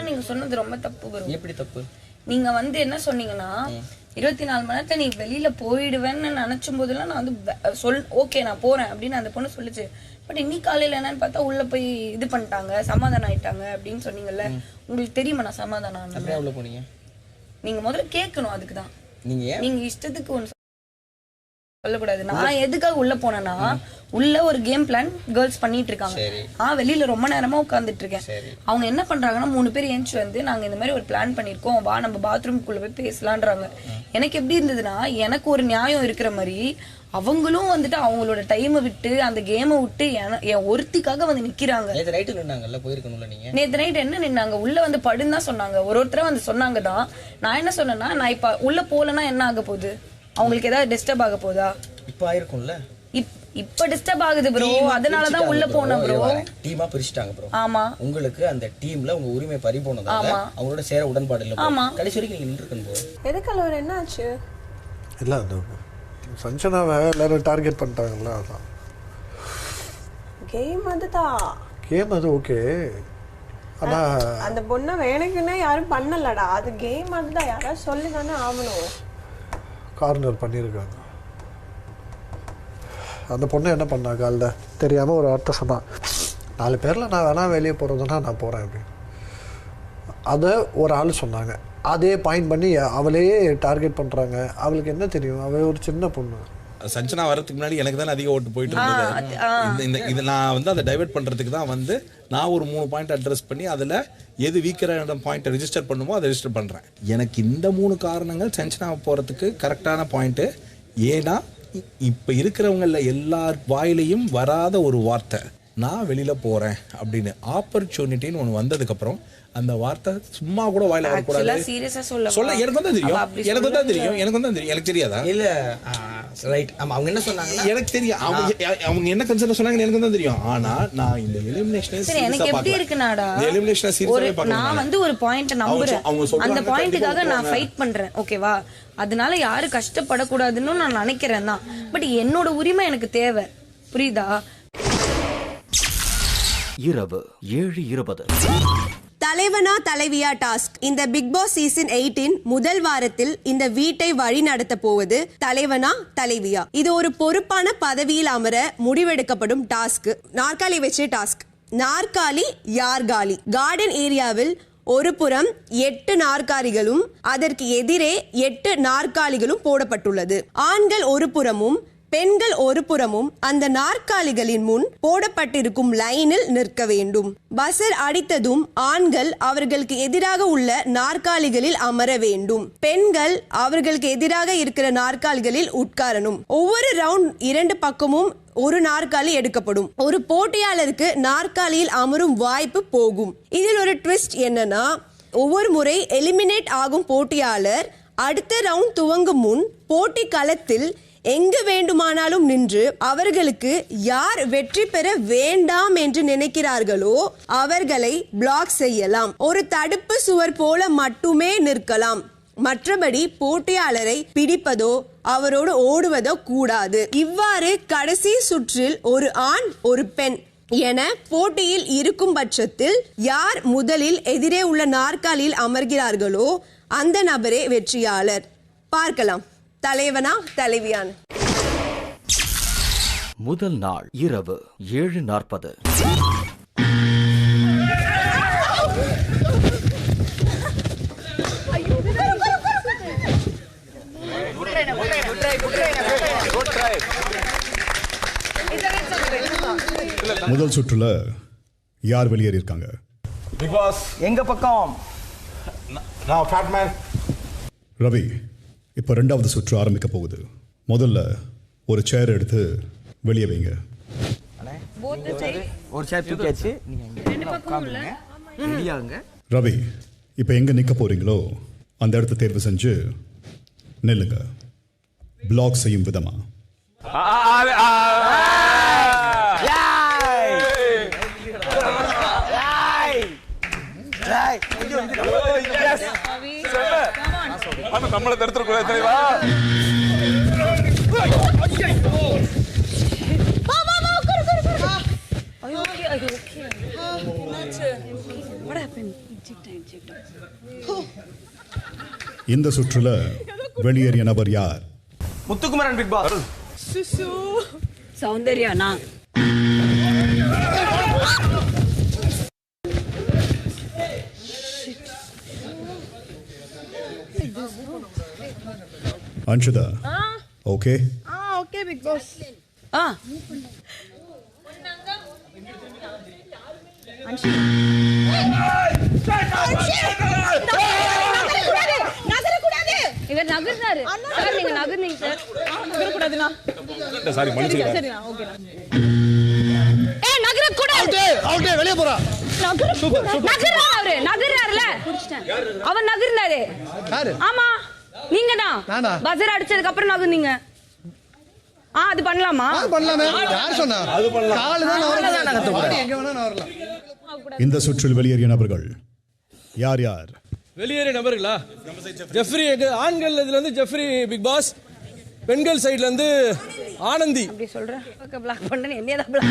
நீங்க சொன்னது ரொம்ப தப்பு bro. எப்படி தப்பு? நீங்க வந்து என்ன சொன்னீங்கன்னா 24 மணி நேரத்துல நீ வெளியில போயிடுவேன்னு நினைச்சும் போதெல்லாம் நான் வந்து ஓகே நான் போறேன் அப்படின்னு அந்த பொண்ணு சொல்லுச்சு. பட் இன்னைக்கு காலையில என்னன்னு பார்த்தா உள்ள போய் இது பண்ணிட்டாங்க, சமாதானம் ஆயிட்டாங்க அப்படின்னு சொன்னீங்கல்ல. உங்களுக்கு தெரியுமா நான் சமாதானம் ஆனேன்? அப்படியே உள்ள போனீங்க? நீங்க முதல்ல கேட்கணும். அதுக்கு தான் நீங்க இஷ்டத்துக்கு ஒன்று சொல்லக்கூடாது. நான் எதுக்காக உள்ள போனேன்னா, உள்ள ஒரு கேம் பிளான் கேர்ள்ஸ் பண்ணிட்டு இருக்காங்க. வெளியில ரொம்ப நேரமா உட்கார்ந்துட்டு இருக்கேன். அவங்க என்ன பண்றாங்கன்னா 3 பேர் ஏஞ்சி வந்து நாங்க இந்த மாதிரி ஒரு பிளான் பண்ணிருக்கோம், வா நம்ம பாத்ரூம்குள்ள போய் பேசலான்றாங்க. எனக்கு எப்படி இருந்ததுன்னா, எனக்கு ஒரு நியாயம் இருக்கிற மாதிரி அவங்களும் வந்துட்டு அவங்களோட டைமை விட்டு அந்த கேமை விட்டு என் ஒருத்திக்காக வந்து நிக்கிறாங்க. நேத்து நைட் நின்னாங்கல்ல, போயிருக்கணும்ல நீங்க. நேத்து நைட் என்ன நின்னாங்க, உள்ள வந்து படுன்னு தான் சொன்னாங்க. ஒருத்தர வந்து சொன்னாங்க தான். நான் என்ன சொன்னேன்னா, நான் இப்ப உள்ள போலன்னா என்ன ஆக போகுது, அவங்களுக்கு ஏதாவது டிஸ்டர்ப் ஆக போதா? இப்ப ஆயிருக்கும்ல. இப்ப டிஸ்டர்ப் ஆகுது ப்ரோ, அதனால தான் உள்ள போனேன் ப்ரோ. டீமா பிரிச்சிட்டாங்க ப்ரோ. ஆமா, உங்களுக்கு அந்த டீம்ல உங்க உரிமை பறி போனதால அவங்களோட சேர உடன்பாடு இல்ல. ஆமா, கடைசி வரைக்கும் நீங்க நின்றுக்கணும் ப்ரோ. எதுக்கு அவர் என்ன ஆச்சு? இல்ல அந்த சஞ்சனாவை எல்லாரும் டார்கெட் பண்ணிட்டாங்கல்ல, அதான். கேம் அதுதான். கேம் அது ஓகே. ஆனால் அந்த பொண்ணை வேணுக்குன்னா யாரும் பண்ணலடா. அது கேம் அதுதான். யாராவது சொல்லி தானே ஆகணும். கார்னர் பண்ணியிருக்காங்க. அந்த பொண்ணு என்ன பண்ணா காலில் தெரியாமல் ஒரு வார்த்தை சொன்னான், 4 பேரில் நான் வேணா வெளியே போகிறதுனா நான் போகிறேன் அப்படின்னு. அதை ஒரு ஆள் சொன்னாங்க. அதே பாயிண்ட் பண்ணி அவளையே டார்கெட் பண்ணுறாங்க. அவளுக்கு என்ன தெரியும், அவள் ஒரு சின்ன பொண்ணு. சஞ்சனா வரதுக்கு முன்னாடி எனக்கு தான் அதிக ஓட்டு போயிட்டு இருந்தது. இது நான் வந்து அதை டைவெர்ட் பண்ணுறதுக்கு தான் வந்து நான் ஒரு 3 பாயிண்ட் அட்ரஸ் பண்ணி அதில் எது வீக்கரான பாயிண்ட்டை ரிஜிஸ்டர் பண்ணுமோ அதை ரிஜிஸ்டர் பண்ணுறேன். எனக்கு இந்த 3 காரணங்கள் சஞ்சனா போகிறதுக்கு கரெக்டான பாயிண்ட்டு. ஏன்னா இப்போ இருக்கிறவங்கள எல்லார் வாயிலையும் வராத ஒரு வார்த்தை, நான் வெளியில் போகிறேன் அப்படின்னு. ஆப்பர்ச்சுனிட்டின்னு ஒன்று வந்ததுக்கப்புறம் அந்த வார்த்தை சும்மா கூட வாயில வரக்கூடாது. சீரியஸா சொல்ல எனக்கு தான் தெரியும், எனக்கு தெரியாதா? இல்ல ரைட். ஆமா, அவங்க என்ன சொன்னாங்க எனக்கு தெரியும். அவங்க என்ன கன்சர்ன் சொன்னாங்க எனக்கு தான் தெரியும். ஆனா நான் இந்த எலிமினேஷனை சரி எனக்கு எப்படி இருக்குனாடா, நான் வந்து ஒரு பாயிண்ட் நம்புறேன். அந்த பாயிண்ட்டுக்காக நான் ஃபைட் பண்றேன். ஓகேவா? அதனால யாரும் கஷ்டப்படக்கூடாதுன்னு நான் நினைக்கிறேன் தான். பட் என்னோட உரிமை எனக்கு தேவை. புரியுதா? இரவு 7:20. தலைவனா தலைவியா டாஸ்க். இந்த பிக் பாஸ் சீசன் 8 முதல் வாரத்தில் இந்த வீட்டை வழி நடத்த போவது தலைவனா தலைவியா. இது ஒரு பொறுப்பான பதவியில் அமர முடிவெடுக்கப்படும் டாஸ்க். நாற்காலி வச்சு டாஸ்க். நாற்காலி யார் காலி. கார்டன் ஏரியாவில் ஒரு புறம் 8 நாற்காலிகளும் அதற்கு எதிரே 8 நாற்காலிகளும் போடப்பட்டுள்ளது. ஆண்கள் ஒரு புறமும் பெண்கள் ஒரு புறமும் அந்த நாற்காலிகளின் முன் போடப்பட்டிருக்கும் லைனில் நிற்க வேண்டும். பஸர் அடித்ததும் ஆண்கள் அவர்களுக்கு எதிராக உள்ள நாற்காலிகளில் அமர வேண்டும். பெண்கள் அவர்களுக்கு எதிராக இருக்கிற நாற்காலிகளில் உட்காரணும். ஒவ்வொரு ரவுண்ட் 2 பக்கமும் ஒரு நாற்காலி எடுக்கப்படும். ஒரு போட்டியாளருக்கு நாற்காலியில் அமரும் வாய்ப்பு போகும். இதில் ஒரு ட்விஸ்ட் என்னன்னா, ஒவ்வொரு முறை எலிமினேட் ஆகும் போட்டியாளர் அடுத்த ரவுண்ட் துவங்கும் முன் போட்டி களத்தில் எங்கு வேண்டுமானாலும் நின்று அவர்களுக்கு யார் வெற்றி பெற வேண்டாம் என்று நினைக்கிறார்களோ அவர்களை பிளாக் செய்யலாம். ஒரு தடுப்பு சுவர் போல மட்டுமே நிற்கலாம். மற்றபடி போட்டியாளரை பிடிப்பதோ அவரோடு ஓடுவதோ கூடாது. இவ்வாறு கடைசி சுற்றில் ஒரு ஆண் ஒரு பெண் என போட்டியில் இருக்கும் பட்சத்தில் யார் முதலில் எதிரே உள்ள நாற்காலியில் அமர்கிறார்களோ அந்த நபரே வெற்றியாளர். பார்க்கலாம் தலைவனா தலைவியான். முதல் நாள் இரவு 7:40. முதல் சுற்றுல யார் வெளியேறி இருக்காங்க? பிக் பாஸ் எங்க பக்கம் நான் ஃபேட்மேன் ரவி. இப்போ 2வது சுற்று ஆரம்பிக்க போகுது. முதல்ல ஒரு சேர் எடுத்து வெளியே வைங்க. ஒரு சேர் தூக்கியாச்சு. நீங்க உட்காருங்க. ரெடியாங்க. ரவி, இப்போ எங்க நிக்க போறீங்களோ அந்த இடத்த தேர்வு செஞ்சு நில்லுங்க. பிளாக் செய்யும் விதமா. நம்மளை தடுத்துக்கூடாது தெரியுமா? இந்த சுற்றுல வெளியேறிய நபர் யார்? Muthukumaran big Boss. சௌந்தர்யா நான். Anshitha okay? Okay Bigg Boss. இவர் நகர்ந்தாரு சார். நீங்க நகர்ந்தீங்க சார். நகரக்கூடாதுண்ணா. சாரி மன்னிச்சுங்க. சரிண்ணா ஓகேண்ணா. ஏய் நகரக்கூடாது. அவுட் வெளிய போறா. நகர்றாரு அவரு. நகர்றாருல. அவர் நகர்றாரு. யாரு? ஆமா நீங்க தான். நானா? பஸர் அடிச்சதுக்கு அப்புறம் நகர்ந்தீங்க. அது பண்ணலாமா? பண்ணலாமே. யார் சொன்னா? அது பண்ணலாம். கால் தான் நகரலாம். எங்க வேணா நகரலாம். இந்த சுற்றில் வெளியேறிய நபர்கள் யார் யார்? வெளியேறிய நபர்களா? ஜெஃப்ரி. ஆண்கள் இதுல இருந்து ஜெஃப்ரி பிக் பாஸ். பெண்கள் சைடுல இருந்து ஆனந்தி. அப்படி சொல்றேன். பிளாக் பண்ணேன். என்னைய தான் பிளாக்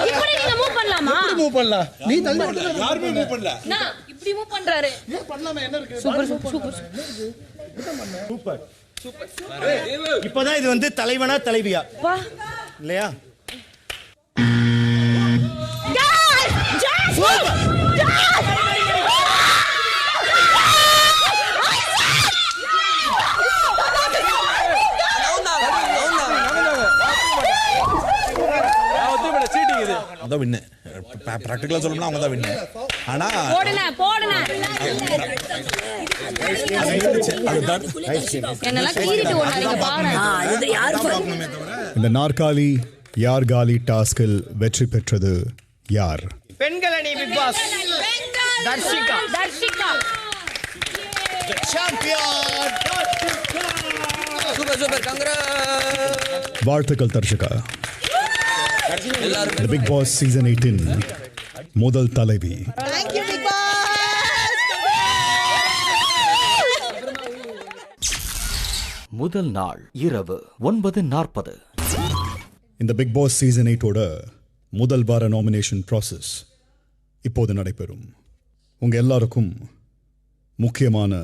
இப்படி நீங்க மூவ் பண்ணலாமா? மூவ் பண்ணலாம். நீ தள்ளி யாருமே மூவ் பண்ணல. நான் இப்படி மூவ் பண்றாரு. ஏன் பண்ணலாமா? என்ன இருக்கு? சூப்பர். இப்போதான் இது வந்து தலைவனா தலைவியா இல்லையா? அதான் வின்னு. ப்ராக்டிக்கலாக சொல்லணும்னா அவங்க தான் வின்னு. ஆனால் இந்த நாற்காலி யார் காலி டாஸ்கில் வெற்றி பெற்றது யார்? பெண்கள் அணி பிக் பாஸ் தர்ஷிகா. வாழ்த்துக்கள் Darshika. The Big Boss Season 18 முதல் தலைவி. முதல் நாள் இரவு 9:40. இந்த பிக் பாஸ் சீசன் 8ஓட முதல் வார நாமினேஷன் ப்ராசஸ் இப்போது நடைபெறும். உங்க எல்லாருக்கும் முக்கியமான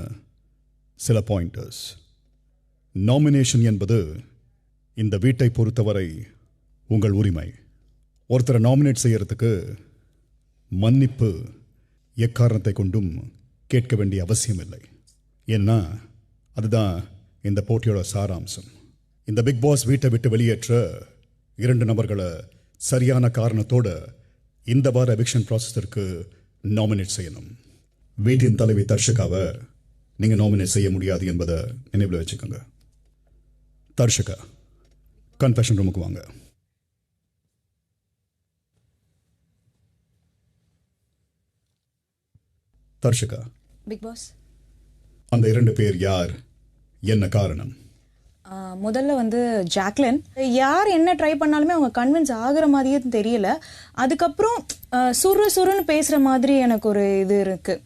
சில பாயிண்டர்ஸ். நாமினேஷன் என்பது இந்த வீட்டை பொறுத்தவரை உங்கள் உரிமை. ஒருத்தரை நாமினேட் செய்யறதுக்கு மன்னிப்பு எக்காரணத்தை கொண்டும் கேட்க வேண்டிய அவசியம் இல்லை. ஏன்னா அதுதான் இந்த போட்டியோட சாராம்சம். இந்த பிக் பாஸ் வீட்டை விட்டு வெளியேற்ற 2 நபர்களை சரியான காரணத்தோட இந்த வார எவிக்ஷன் ப்ராசஸிற்கு நாமினேட் செய்யணும். வீட்டின் தலைவி தர்ஷிகாவை நீங்கள் நாமினேட் செய்ய முடியாது என்பதை நினைவில் வச்சுக்கோங்க. தர்ஷிகா, கன்ஃபெஷன் ரூமுக்கு வாங்க. தர்ஷிகா, பிக் பாஸ் அந்த 2 பேர் யார், என்ன காரணம்? முதல்ல வந்து ஜாக்லின். யார் என்ன ட்ரை பண்ணாலுமே அவங்க கன்வின்ஸ் ஆகுற மாதிரியே தெரியல. அதுக்கப்புறம் சுருன்னு பேசுகிற மாதிரி எனக்கு ஒரு இது இருக்குது.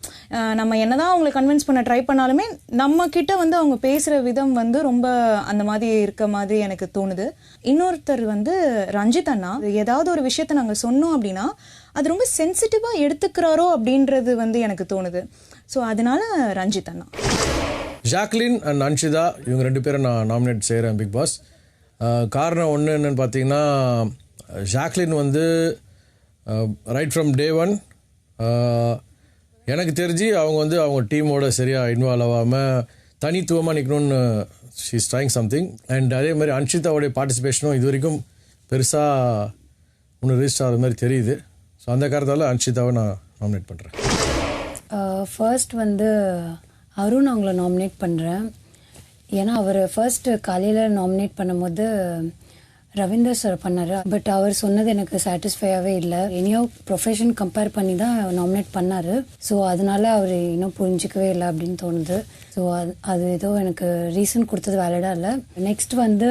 நம்ம என்னதான் அவங்களை கன்வின்ஸ் பண்ண ட்ரை பண்ணாலுமே நம்ம கிட்ட வந்து அவங்க பேசுகிற விதம் வந்து ரொம்ப அந்த மாதிரி இருக்க மாதிரி எனக்கு தோணுது. இன்னொருத்தர் வந்து ரஞ்சித் அண்ணா. ஏதாவது ஒரு விஷயத்தை நாங்கள் சொன்னோம் அப்படின்னா அது ரொம்ப சென்சிட்டிவாக எடுத்துக்கிறாரோ அப்படின்றது வந்து எனக்கு தோணுது. ஸோ அதனால ரஞ்சித் அண்ணா. ஜாக்லின் அண்ட் அன்ஷிதா இவங்க 2 பேரும் நான் நாமினேட் செய்கிறேன் பிக் பாஸ். காரணம் ஒன்று என்னென்னு பார்த்தீங்கன்னா, ஜாக்லின் வந்து ரைட் ஃப்ரம் டே 1 எனக்கு தெரிஞ்சு அவங்க வந்து அவங்க டீமோட சரியாக இன்வால்வ் ஆகாமல் தனித்துவமாக நிற்கணும்னு she is trying something. And அதே மாதிரி அன்ஷிதாவுடைய பார்ட்டிசிபேஷனும் இது வரைக்கும் பெருசாக ஒன்று ரிஜிஸ்டர் ஆகிற மாதிரி தெரியுது. ஸோ அந்த காரணத்தால் அன்ஷிதாவை நான் நாமினேட் பண்ணுறேன். ஃபர்ஸ்ட் வந்து அருண் அவங்கள நாமினேட் பண்ணுறேன். ஏன்னா அவர் ஃபர்ஸ்ட்டு காலையில் நாமினேட் பண்ணும்போது ரவீந்தர் சார் பண்ணார். பட் அவர் சொன்னது எனக்கு சாட்டிஸ்ஃபையாகவே இல்லை. இனியோ ப்ரொஃபஷன் கம்பேர் பண்ணி தான் நாமினேட் பண்ணார். ஸோ அதனால அவர் இன்னும் புரிஞ்சிக்கவே இல்லை அப்படின்னு தோணுது. ஸோ அது ஏதோ எனக்கு ரீசன் கொடுத்தது வேலிடாக இல்லை. நெக்ஸ்ட் வந்து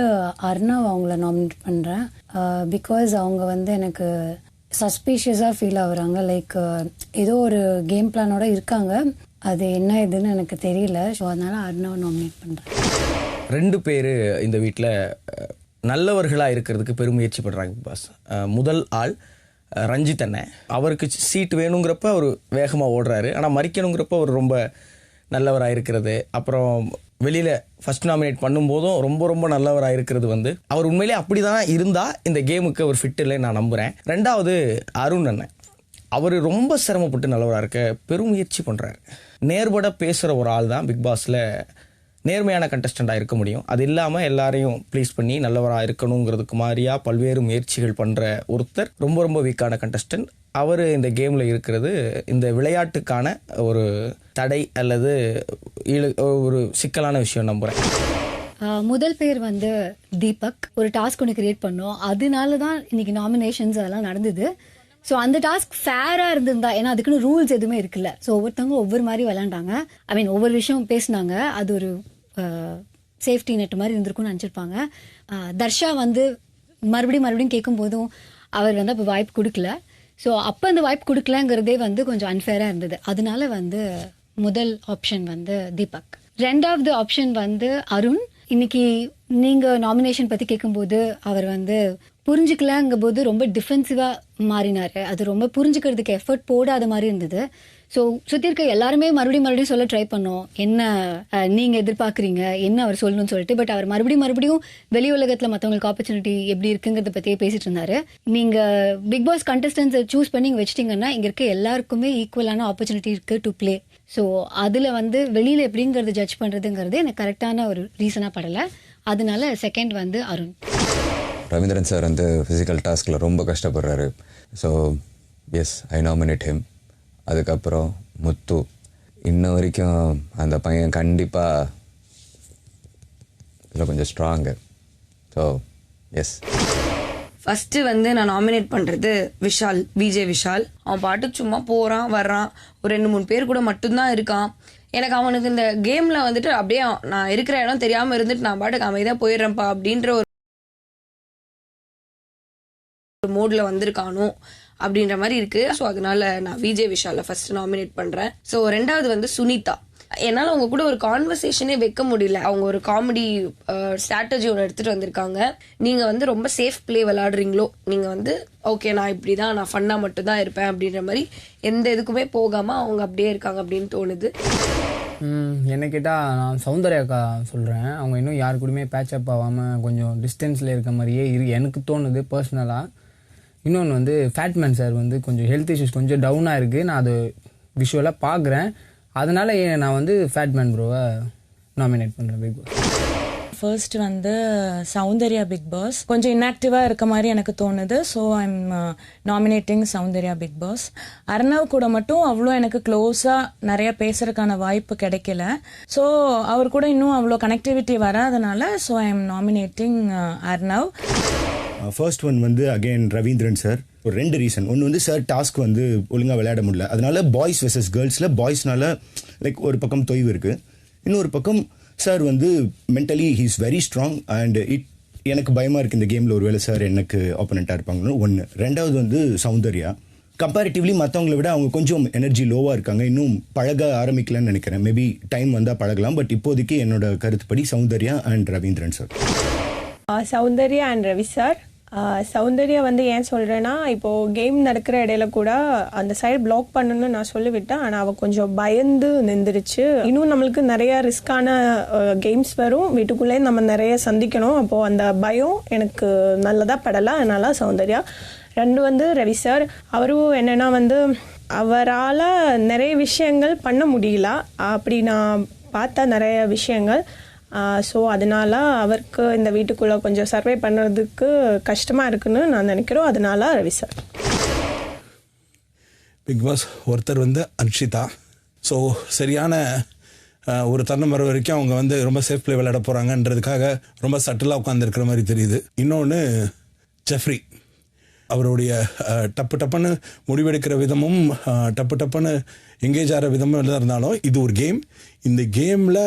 அர்ணவ் அவங்கள நாமினேட் பண்ணுறேன். பிகாஸ் அவங்க வந்து எனக்கு சஸ்பீஷியஸாக ஃபீல் ஆகுறாங்க. லைக் ஏதோ ஒரு கேம் பிளானோட இருக்காங்க. அது என்ன இதுன்னு எனக்கு தெரியல. ஸோ அதனால அர்ணவ் நாமினேட் பண்ணுறேன். 2 பேர் இந்த வீட்டில் நல்லவர்களாக இருக்கிறதுக்கு பெருமுயற்சி பண்ணுறாங்க பிக் பாஸ். முதல் ஆள் ரஞ்சித் அண்ணன். அவருக்கு சீட் வேணுங்கிறப்ப அவர் வேகமாக ஓடுறாரு. ஆனால் மறிக்கணுங்கிறப்ப அவர் ரொம்ப நல்லவராக இருக்கிறது. அப்புறம் வெளியில் ஃபர்ஸ்ட் நாமினேட் பண்ணும்போதும் ரொம்ப நல்லவராக இருக்கிறது வந்து அவர் உண்மையிலே அப்படி தான் இருந்தால் இந்த கேமுக்கு அவர் ஃபிட் இல்லைன்னு நான் நம்புகிறேன். 2வது அருண் அண்ணன். அவர் ரொம்ப சிரமப்பட்டு நல்லவராக இருக்க பெருமுயற்சி பண்ணுறாரு. நேர்பட பேசுகிற ஒரு ஆள் தான் பிக் பாஸில் நேர்மையான கண்டஸ்டண்ட்டாக இருக்க முடியும். அது இல்லாமல் எல்லாரையும் ப்ளீஸ் பண்ணி நல்லவராக இருக்கணுங்கிறதுக்கு மாதிரியாக பல்வேறு முயற்சிகள் பண்ணுற ஒருத்தர் ரொம்ப வீக்கான கண்டஸ்டன்ட். அவர் இந்த கேமில் இருக்கிறது இந்த விளையாட்டுக்கான ஒரு தடை அல்லது ஒரு சிக்கலான விஷயம் நம்புகிறேன். முதல் பேர் வந்து தீபக். ஒரு டாஸ்க் ஒன்று கிரியேட் பண்ணோம். அதனால தான் இன்னைக்கு நாமினேஷன்ஸ் அதெல்லாம் நடந்தது. ஸோ அந்த டாஸ்க் ஃபேராக இருந்திருந்தா, ஏன்னா அதுக்குன்னு ரூல்ஸ் எதுவுமே இருக்குல்ல. ஸோ ஒவ்வொருத்தவங்க ஒவ்வொரு மாதிரி விளாண்டாங்க. ஐ மீன் ஒவ்வொரு விஷயம் பேசினாங்க. அது ஒரு சேஃப்டி நெட் மாதிரி இருந்திருக்கும்னு நினச்சிருப்பாங்க. தர்ஷா வந்து மறுபடியும் கேட்கும் போதும் அவர் வந்து அப்போ வாய்ப்பு கொடுக்கல. ஸோ அப்போ அந்த வாய்ப்பு கொடுக்கலங்கிறதே வந்து கொஞ்சம் அன்ஃபேராக இருந்தது. அதனால வந்து முதல் ஆப்ஷன் வந்து தீபக். 2வது ஆப்ஷன் வந்து அருண். இன்னைக்கு நீங்கள் நாமினேஷன் பற்றி கேட்கும்போது அவர் வந்து புரிஞ்சுக்கலங்கும் போது ரொம்ப டிஃபென்சிவாக மாறினார். அது ரொம்ப புரிஞ்சுக்கிறதுக்கு எஃபர்ட் போடாத மாதிரி இருந்தது. ஸோ சுற்றி இருக்க எல்லாருமே மறுபடியும் சொல்ல ட்ரை பண்ணோம், என்ன நீங்கள் எதிர்பார்க்குறீங்க, என்ன அவர் சொல்லணும்னு சொல்லிட்டு. பட் அவர் மறுபடியும் வெளி உலகத்தில் மற்றவங்களுக்கு ஆப்பர்ச்சுனிட்டி எப்படி இருக்குங்கிறத பற்றியே பேசிட்டு இருந்தாரு. நீங்கள் பிக் பாஸ் கண்டஸ்டன்ஸை சூஸ் பண்ணி இங்கே வச்சிட்டிங்கன்னா இங்கே இருக்க எல்லாருக்குமே ஈக்குவலான ஆப்பர்ச்சுனிட்டி இருக்குது டு ப்ளே. ஸோ அதில் வந்து வெளியில் எப்படிங்கிறது ஜட்ஜ் பண்ணுறதுங்கிறது எனக்கு கரெக்டான ஒரு ரீசனாக படலை. அதனால செகண்ட் வந்து அருண். ரவீந்திரன் சார் வந்து ஃபிசிக்கல் டாஸ்கில் ரொம்ப கஷ்டப்படுறாரு. So yes, I nominate him. அதுக்கப்புறம் முத்து, இன்ன வரைக்கும் அந்த பையன் கண்டிப்பாக இதில் கொஞ்சம் ஸ்ட்ராங்கு. So S. ஃபஸ்ட்டு வந்து நான் நாமினேட் பண்ணுறது விஷால், விஜய் விஷால். அவன் பாட்டுக்கு சும்மா போகிறான் வர்றான், ஒரு 2-3 பேர் கூட மட்டும்தான் இருக்கான். எனக்கு அவனுக்கு இந்த கேமில் வந்துட்டு அப்படியே நான் இருக்கிற இடம் தெரியாமல் இருந்துட்டு நான் பாட்டுக்கு அமைதியாக போயிடுறேன்ப்பா அப்படின்ற ஒரு மோடில் வந்திருக்கானோ அப்படின்ற மாதிரி இருக்கு. ஸோ அதனால நான் விஜய் விஷாலை ஃபர்ஸ்ட் நாமினேட் பண்ணுறேன். ஸோ ரெண்டாவது வந்து சுனிதா. என்னால் அவங்க கூட ஒரு கான்வர்சேஷனே வைக்க முடியல. அவங்க ஒரு காமெடி ஸ்ட்ராட்டஜி ஒன்று எடுத்துகிட்டு வந்திருக்காங்க. நீங்கள் வந்து ரொம்ப சேஃப் பிளே விளாடுறீங்களோ, நீங்கள் வந்து ஓகே நான் இப்படி தான், நான் ஃபன்னாக மட்டும்தான் இருப்பேன் அப்படின்ற மாதிரி எந்த இதுக்குமே போகாமல் அவங்க அப்படியே இருக்காங்க அப்படின்னு தோணுது. என்ன கேட்டால் நான் சௌந்தர்யாக்கா சொல்கிறேன். அவங்க இன்னும் யாரு கூடயுமே பேட்சப் ஆகாமல் கொஞ்சம் டிஸ்டன்ஸில் இருக்க மாதிரியே எனக்கு தோணுது பர்சனலாக. இன்னொன்று வந்து ஃபேட்மேன் சார் வந்து கொஞ்சம் ஹெல்த் இஷ்யூஸ் கொஞ்சம் டவுனாக இருக்குது. நான் அது விஷுவலாக பார்க்குறேன். அதனால நான் வந்து ஃபேட்மேன் ப்ரோவை நாமினேட் பண்ணுறேன் பிக் பாஸ். ஃபர்ஸ்ட் வந்து சௌந்தர்யா பிக் பாஸ். கொஞ்சம் இன்ஆக்டிவாக இருக்க மாதிரி எனக்கு தோணுது. So I'm nominating Soundarya Bigg Boss. Arnav கூட மட்டும் அவ்வளோ எனக்கு க்ளோஸாக நிறைய பேசுறதுக்கான வாய்ப்பு கிடைக்கல. ஸோ அவர் கூட இன்னும் அவ்வளோ கனெக்டிவிட்டி வராதனால so I am nominating Arnav. First one வந்து அகைன் ரவீந்திரன் சார். ஒரு 2 ரீசன். ஒன்று வந்து சார் டாஸ்க் வந்து ஒழுங்காக விளையாட முடியல, அதனால பாய்ஸ் வெர்சஸ் கேர்ள்ஸில் பாய்ஸ்னால லைக் ஒரு பக்கம் தொய்வு இருக்குது. இன்னொரு பக்கம் சார் வந்து mentally he is very strong and எனக்கு பயமாக இருக்குது இந்த கேமில் ஒருவேளை சார் எனக்கு ஆப்போனண்ட்டாக இருப்பாங்கன்னு ஒன்று. ரெண்டாவது வந்து சௌந்தர்யா. கம்பேரிட்டிவ்லி மற்றவங்கள விட அவங்க கொஞ்சம் எனர்ஜி லோவாக இருக்காங்க, இன்னும் பழக ஆரம்பிக்கலன்னு நினைக்கிறேன். மேபி டைம் வந்தால் பழகலாம். பட் இப்போதைக்கு என்னோட கருத்துப்படி Soundarya and Ravindran sir. Soundarya and Ravi sir. Soundarya வந்து ஏன் சொல்கிறேன்னா, இப்போது கேம் நடக்கிற இடையில கூட அந்த சைடு பிளாக் பண்ணணும்னு நான் சொல்லிவிட்டேன். ஆனால் அவள் கொஞ்சம் பயந்து நின்றுடுச்சு. இன்னும் நம்மளுக்கு நிறைய ரிஸ்கான கேம்ஸ் வரும், வீட்டுக்குள்ளே நம்ம நிறைய சந்திக்கணும். அப்போது அந்த பயம் எனக்கு நல்லதாக படலை. அதனால சௌந்தர்யா. 2 வந்து ரவி சார். அவரும் என்னென்னா வந்து அவரால் நிறைய விஷயங்கள் பண்ண முடியல. அப்படி நான் பார்த்த நிறைய விஷயங்கள். ஸோ அதனால அவருக்கு இந்த வீட்டுக்குள்ளே கொஞ்சம் சர்வே பண்ணுறதுக்கு கஷ்டமாக இருக்குன்னு நான் நினைக்கிறோம். அதனால ரவி சார். பிக் பாஸ் ஒருத்தர் வந்து அன்ஷிதா. ஸோ சரியான ஒரு தருணம் வர வரைக்கும் அவங்க வந்து ரொம்ப சேஃப் பிளே விளையாட போகிறாங்கன்றதுக்காக ரொம்ப சட்டிலாக உட்காந்துருக்கிற மாதிரி தெரியுது. இன்னொன்று ஜெஃப்ரி. அவருடைய டப்புன்னு முடிவெடுக்கிற விதமும் டப்புன்னு எங்கேஜ் ஆகிற விதமும் இருந்தாலும் இது ஒரு கேம். இந்த கேமில்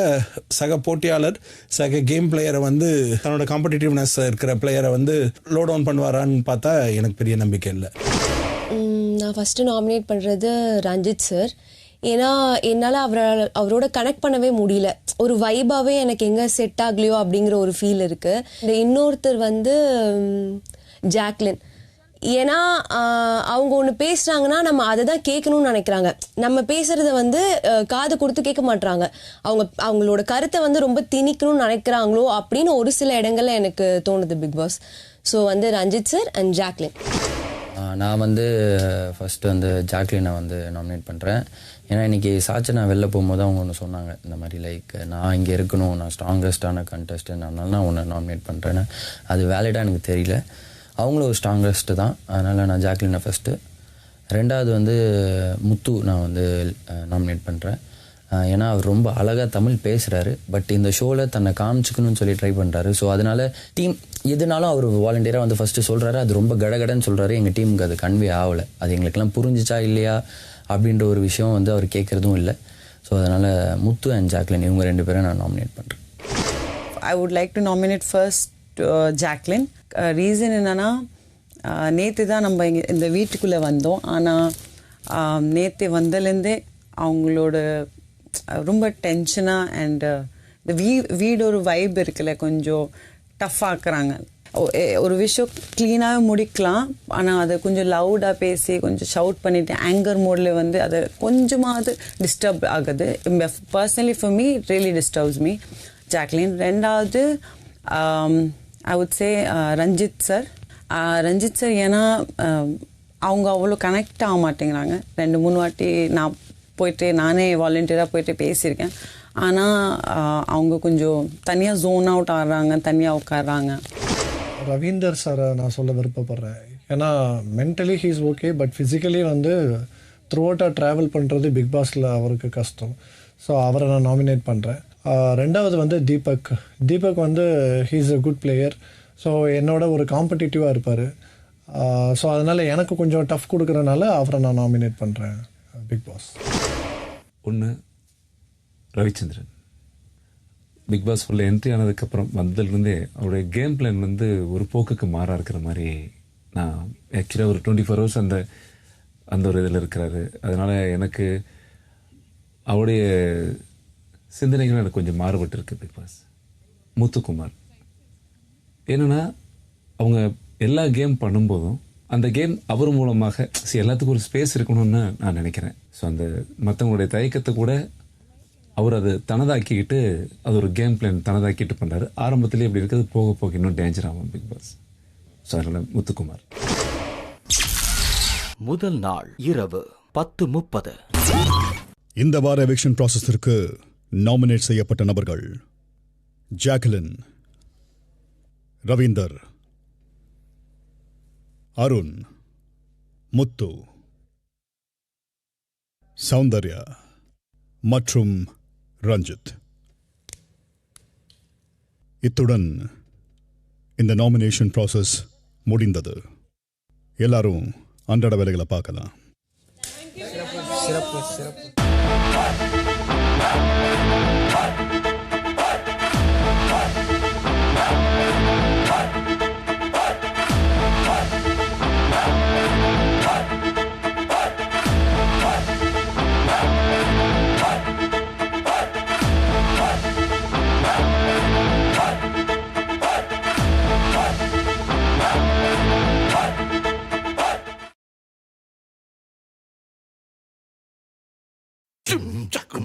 சக போட்டியாளர் சக கேம் பிளேயரை வந்து தன்னோட காம்படிட்டிவ்னஸ் இருக்கிற பிளேயரை வந்து லோ டவுன் பண்ணுவாரான்னு பார்த்தா எனக்கு பெரிய நம்பிக்கை இல்லை. நான் ஃபஸ்ட்டு நாமினேட் பண்ணுறது ரஞ்சித் சார். ஏன்னா என்னால் அவரோட கனெக்ட் பண்ணவே முடியல. ஒரு வைபாகவே எனக்கு எங்கே செட் ஆகலையோ அப்படிங்கிற ஒரு ஃபீல் இருக்குது. இந்த இன்னொருத்தர் வந்து ஜாக்லின். ஏன்னா அவங்க ஒன்று பேசுகிறாங்கன்னா நம்ம அதை தான் கேட்கணும்னு நினைக்கிறாங்க. நம்ம பேசுகிறத வந்து காது கொடுத்து கேட்க மாட்றாங்க. அவங்களோட கருத்தை வந்து ரொம்ப திணிக்கணும்னு நினைக்கிறாங்களோ அப்படின்னு ஒரு சில இடங்கள்ல எனக்கு தோணுது பிக் பாஸ். ஸோ வந்து ரஞ்சித் சார் அண்ட் ஜாக்லின். நான் வந்து ஃபஸ்ட்டு வந்து ஜாக்லினை வந்து நாமினேட் பண்ணுறேன். ஏன்னா இன்றைக்கி சாட்சி வெளில போகும்போது அவங்க ஒன்று சொன்னாங்க, இந்த மாதிரி லைக் நான் இங்கே இருக்கணும், நான் ஸ்ட்ராங்கஸ்டான கண்டஸ்டன்ட், அதனால நான் ஒன்று நாமினேட் பண்ணுறேன்னு. அது வேலிடாக எனக்கு தெரியல. அவங்களும் ஒரு ஸ்ட்ராங்கஸ்ட்டு தான். அதனால் நான் ஜாக்லினை ஃபஸ்ட்டு. ரெண்டாவது வந்து முத்து நான் வந்து நாமினேட் பண்ணுறேன். ஏன்னா அவர் ரொம்ப அழகாக தமிழ் பேசுகிறாரு. பட் இந்த ஷோவில் தன்னை காமிச்சிக்கணும்னு சொல்லி ட்ரை பண்ணுறாரு. ஸோ அதனால் டீம் எதுனாலும் அவர் வாலண்டியராக வந்து ஃபஸ்ட்டு சொல்கிறாரு. அது ரொம்ப கடகடன்னு சொல்கிறாரு. எங்கள் டீமுக்கு அது கன்வே ஆகலை. அது எங்களுக்கெல்லாம் புரிஞ்சிச்சா இல்லையா அப்படின்ற ஒரு விஷயம் வந்து அவர் கேட்குறதும் இல்லை. ஸோ அதனால் முத்து அண்ட் ஜாக்லின் இவங்க 2 பேரும் நான் நாமினேட் பண்ணுறேன். ஐ would like to nominate first Jacqueline. Reason என்னென்னா, நேற்று தான் நம்ம இங்கே இந்த வீட்டுக்குள்ளே வந்தோம். ஆனால் நேற்று வந்தலேருந்தே அவங்களோட ரொம்ப டென்ஷனாக அண்ட் இந்த வீடு ஒரு வைப் இருக்குல்ல கொஞ்சம் டஃப் ஆக்குறாங்க. ஒரு விஷயம் க்ளீனாக முடிக்கலாம், ஆனால் அதை கொஞ்சம் லவுடாக பேசி கொஞ்சம் ஷவுட் பண்ணிவிட்டு ஆங்கர் மோடில் வந்து அதை கொஞ்சமாவது டிஸ்டர்ப் ஆகுது. Personally for me it really disturbs me Jacqueline. ரெண்டாவது I would say Ranjith sir. ஏன்னா அவங்க அவ்வளோ கனெக்ட் ஆக மாட்டேங்கிறாங்க. 2-3 வாட்டி நான் போயிட்டு நானே வாலண்டியராக போயிட்டு பேசியிருக்கேன். ஆனால் அவங்க கொஞ்சம் தனியாக ஜோன் அவுட் ஆடுறாங்க, தனியாக உட்காடுறாங்க. ரவீந்தர் சாரை நான் சொல்ல விருப்பப்படுறேன். ஏன்னா mentally he's okay, but physically வந்து த்ரூ அவுட்டாக ட்ராவல் பண்ணுறது பிக் பாஸில் அவருக்கு கஷ்டம். ஸோ அவரை நான் நாமினேட் பண்ணுறேன். ரெண்டாவது வந்து தீபக் வந்து he's a good player. So என்னோட ஒரு காம்படிட்டிவாக இருப்பார். ஸோ அதனால் எனக்கு கொஞ்சம் டஃப் கொடுக்குறனால அவரை நான் நாமினேட் பண்ணுறேன் பிக் பாஸ். ஒன்று ரவிச்சந்திரன் பிக் பாஸ் உள்ள என்ட்ரி ஆனதுக்கப்புறம் வந்ததுலேருந்தே அவருடைய கேம் பிளான் வந்து ஒரு போக்குக்கு மாறாக இருக்கிற மாதிரி நான் ஆக்சுவலாக ஒரு 24 ஹவர்ஸ் அந்த ஒரு இதில் இருக்கிறாரு. அதனால் எனக்கு அவருடைய சிந்தனைகள் எனக்கு கொஞ்சம் மாறுபட்டு இருக்கு. பிக் பாஸ் முத்துக்குமார் என்னென்னா அவங்க எல்லா கேம் பண்ணும்போதும் அந்த கேம் அவர் மூலமாக எல்லாத்துக்கும் ஒரு ஸ்பேஸ் இருக்கணும்னு நான் நினைக்கிறேன். ஸோ அந்த மற்றவங்களுடைய தயக்கத்தை கூட அவர் அதை தனதாக்கிக்கிட்டு அது ஒரு கேம் பிளான் தனதாக்கிட்டு பண்ணுறாரு. ஆரம்பத்திலே இப்படி இருக்கிறது போக போக இன்னும் டேஞ்சர் ஆகும் பிக் பாஸ். ஸோ அதனால் முத்துக்குமார். முதல் நாள் இரவு 10:30. இந்த வார எவிக்ஷன் ப்ராசஸிற்கு நாமினேட் செய்யப்பட்ட நபர்கள்: ஜாக்லின், ரவீந்தர், அருண், முத்து, சௌந்தர்யா மற்றும் ரஞ்சித். இத்துடன் இந்த நாமினேஷன் ப்ராசஸ் முடிந்தது. எல்லாரும் அன்றாட வேலைகளை பார்க்கலாம்.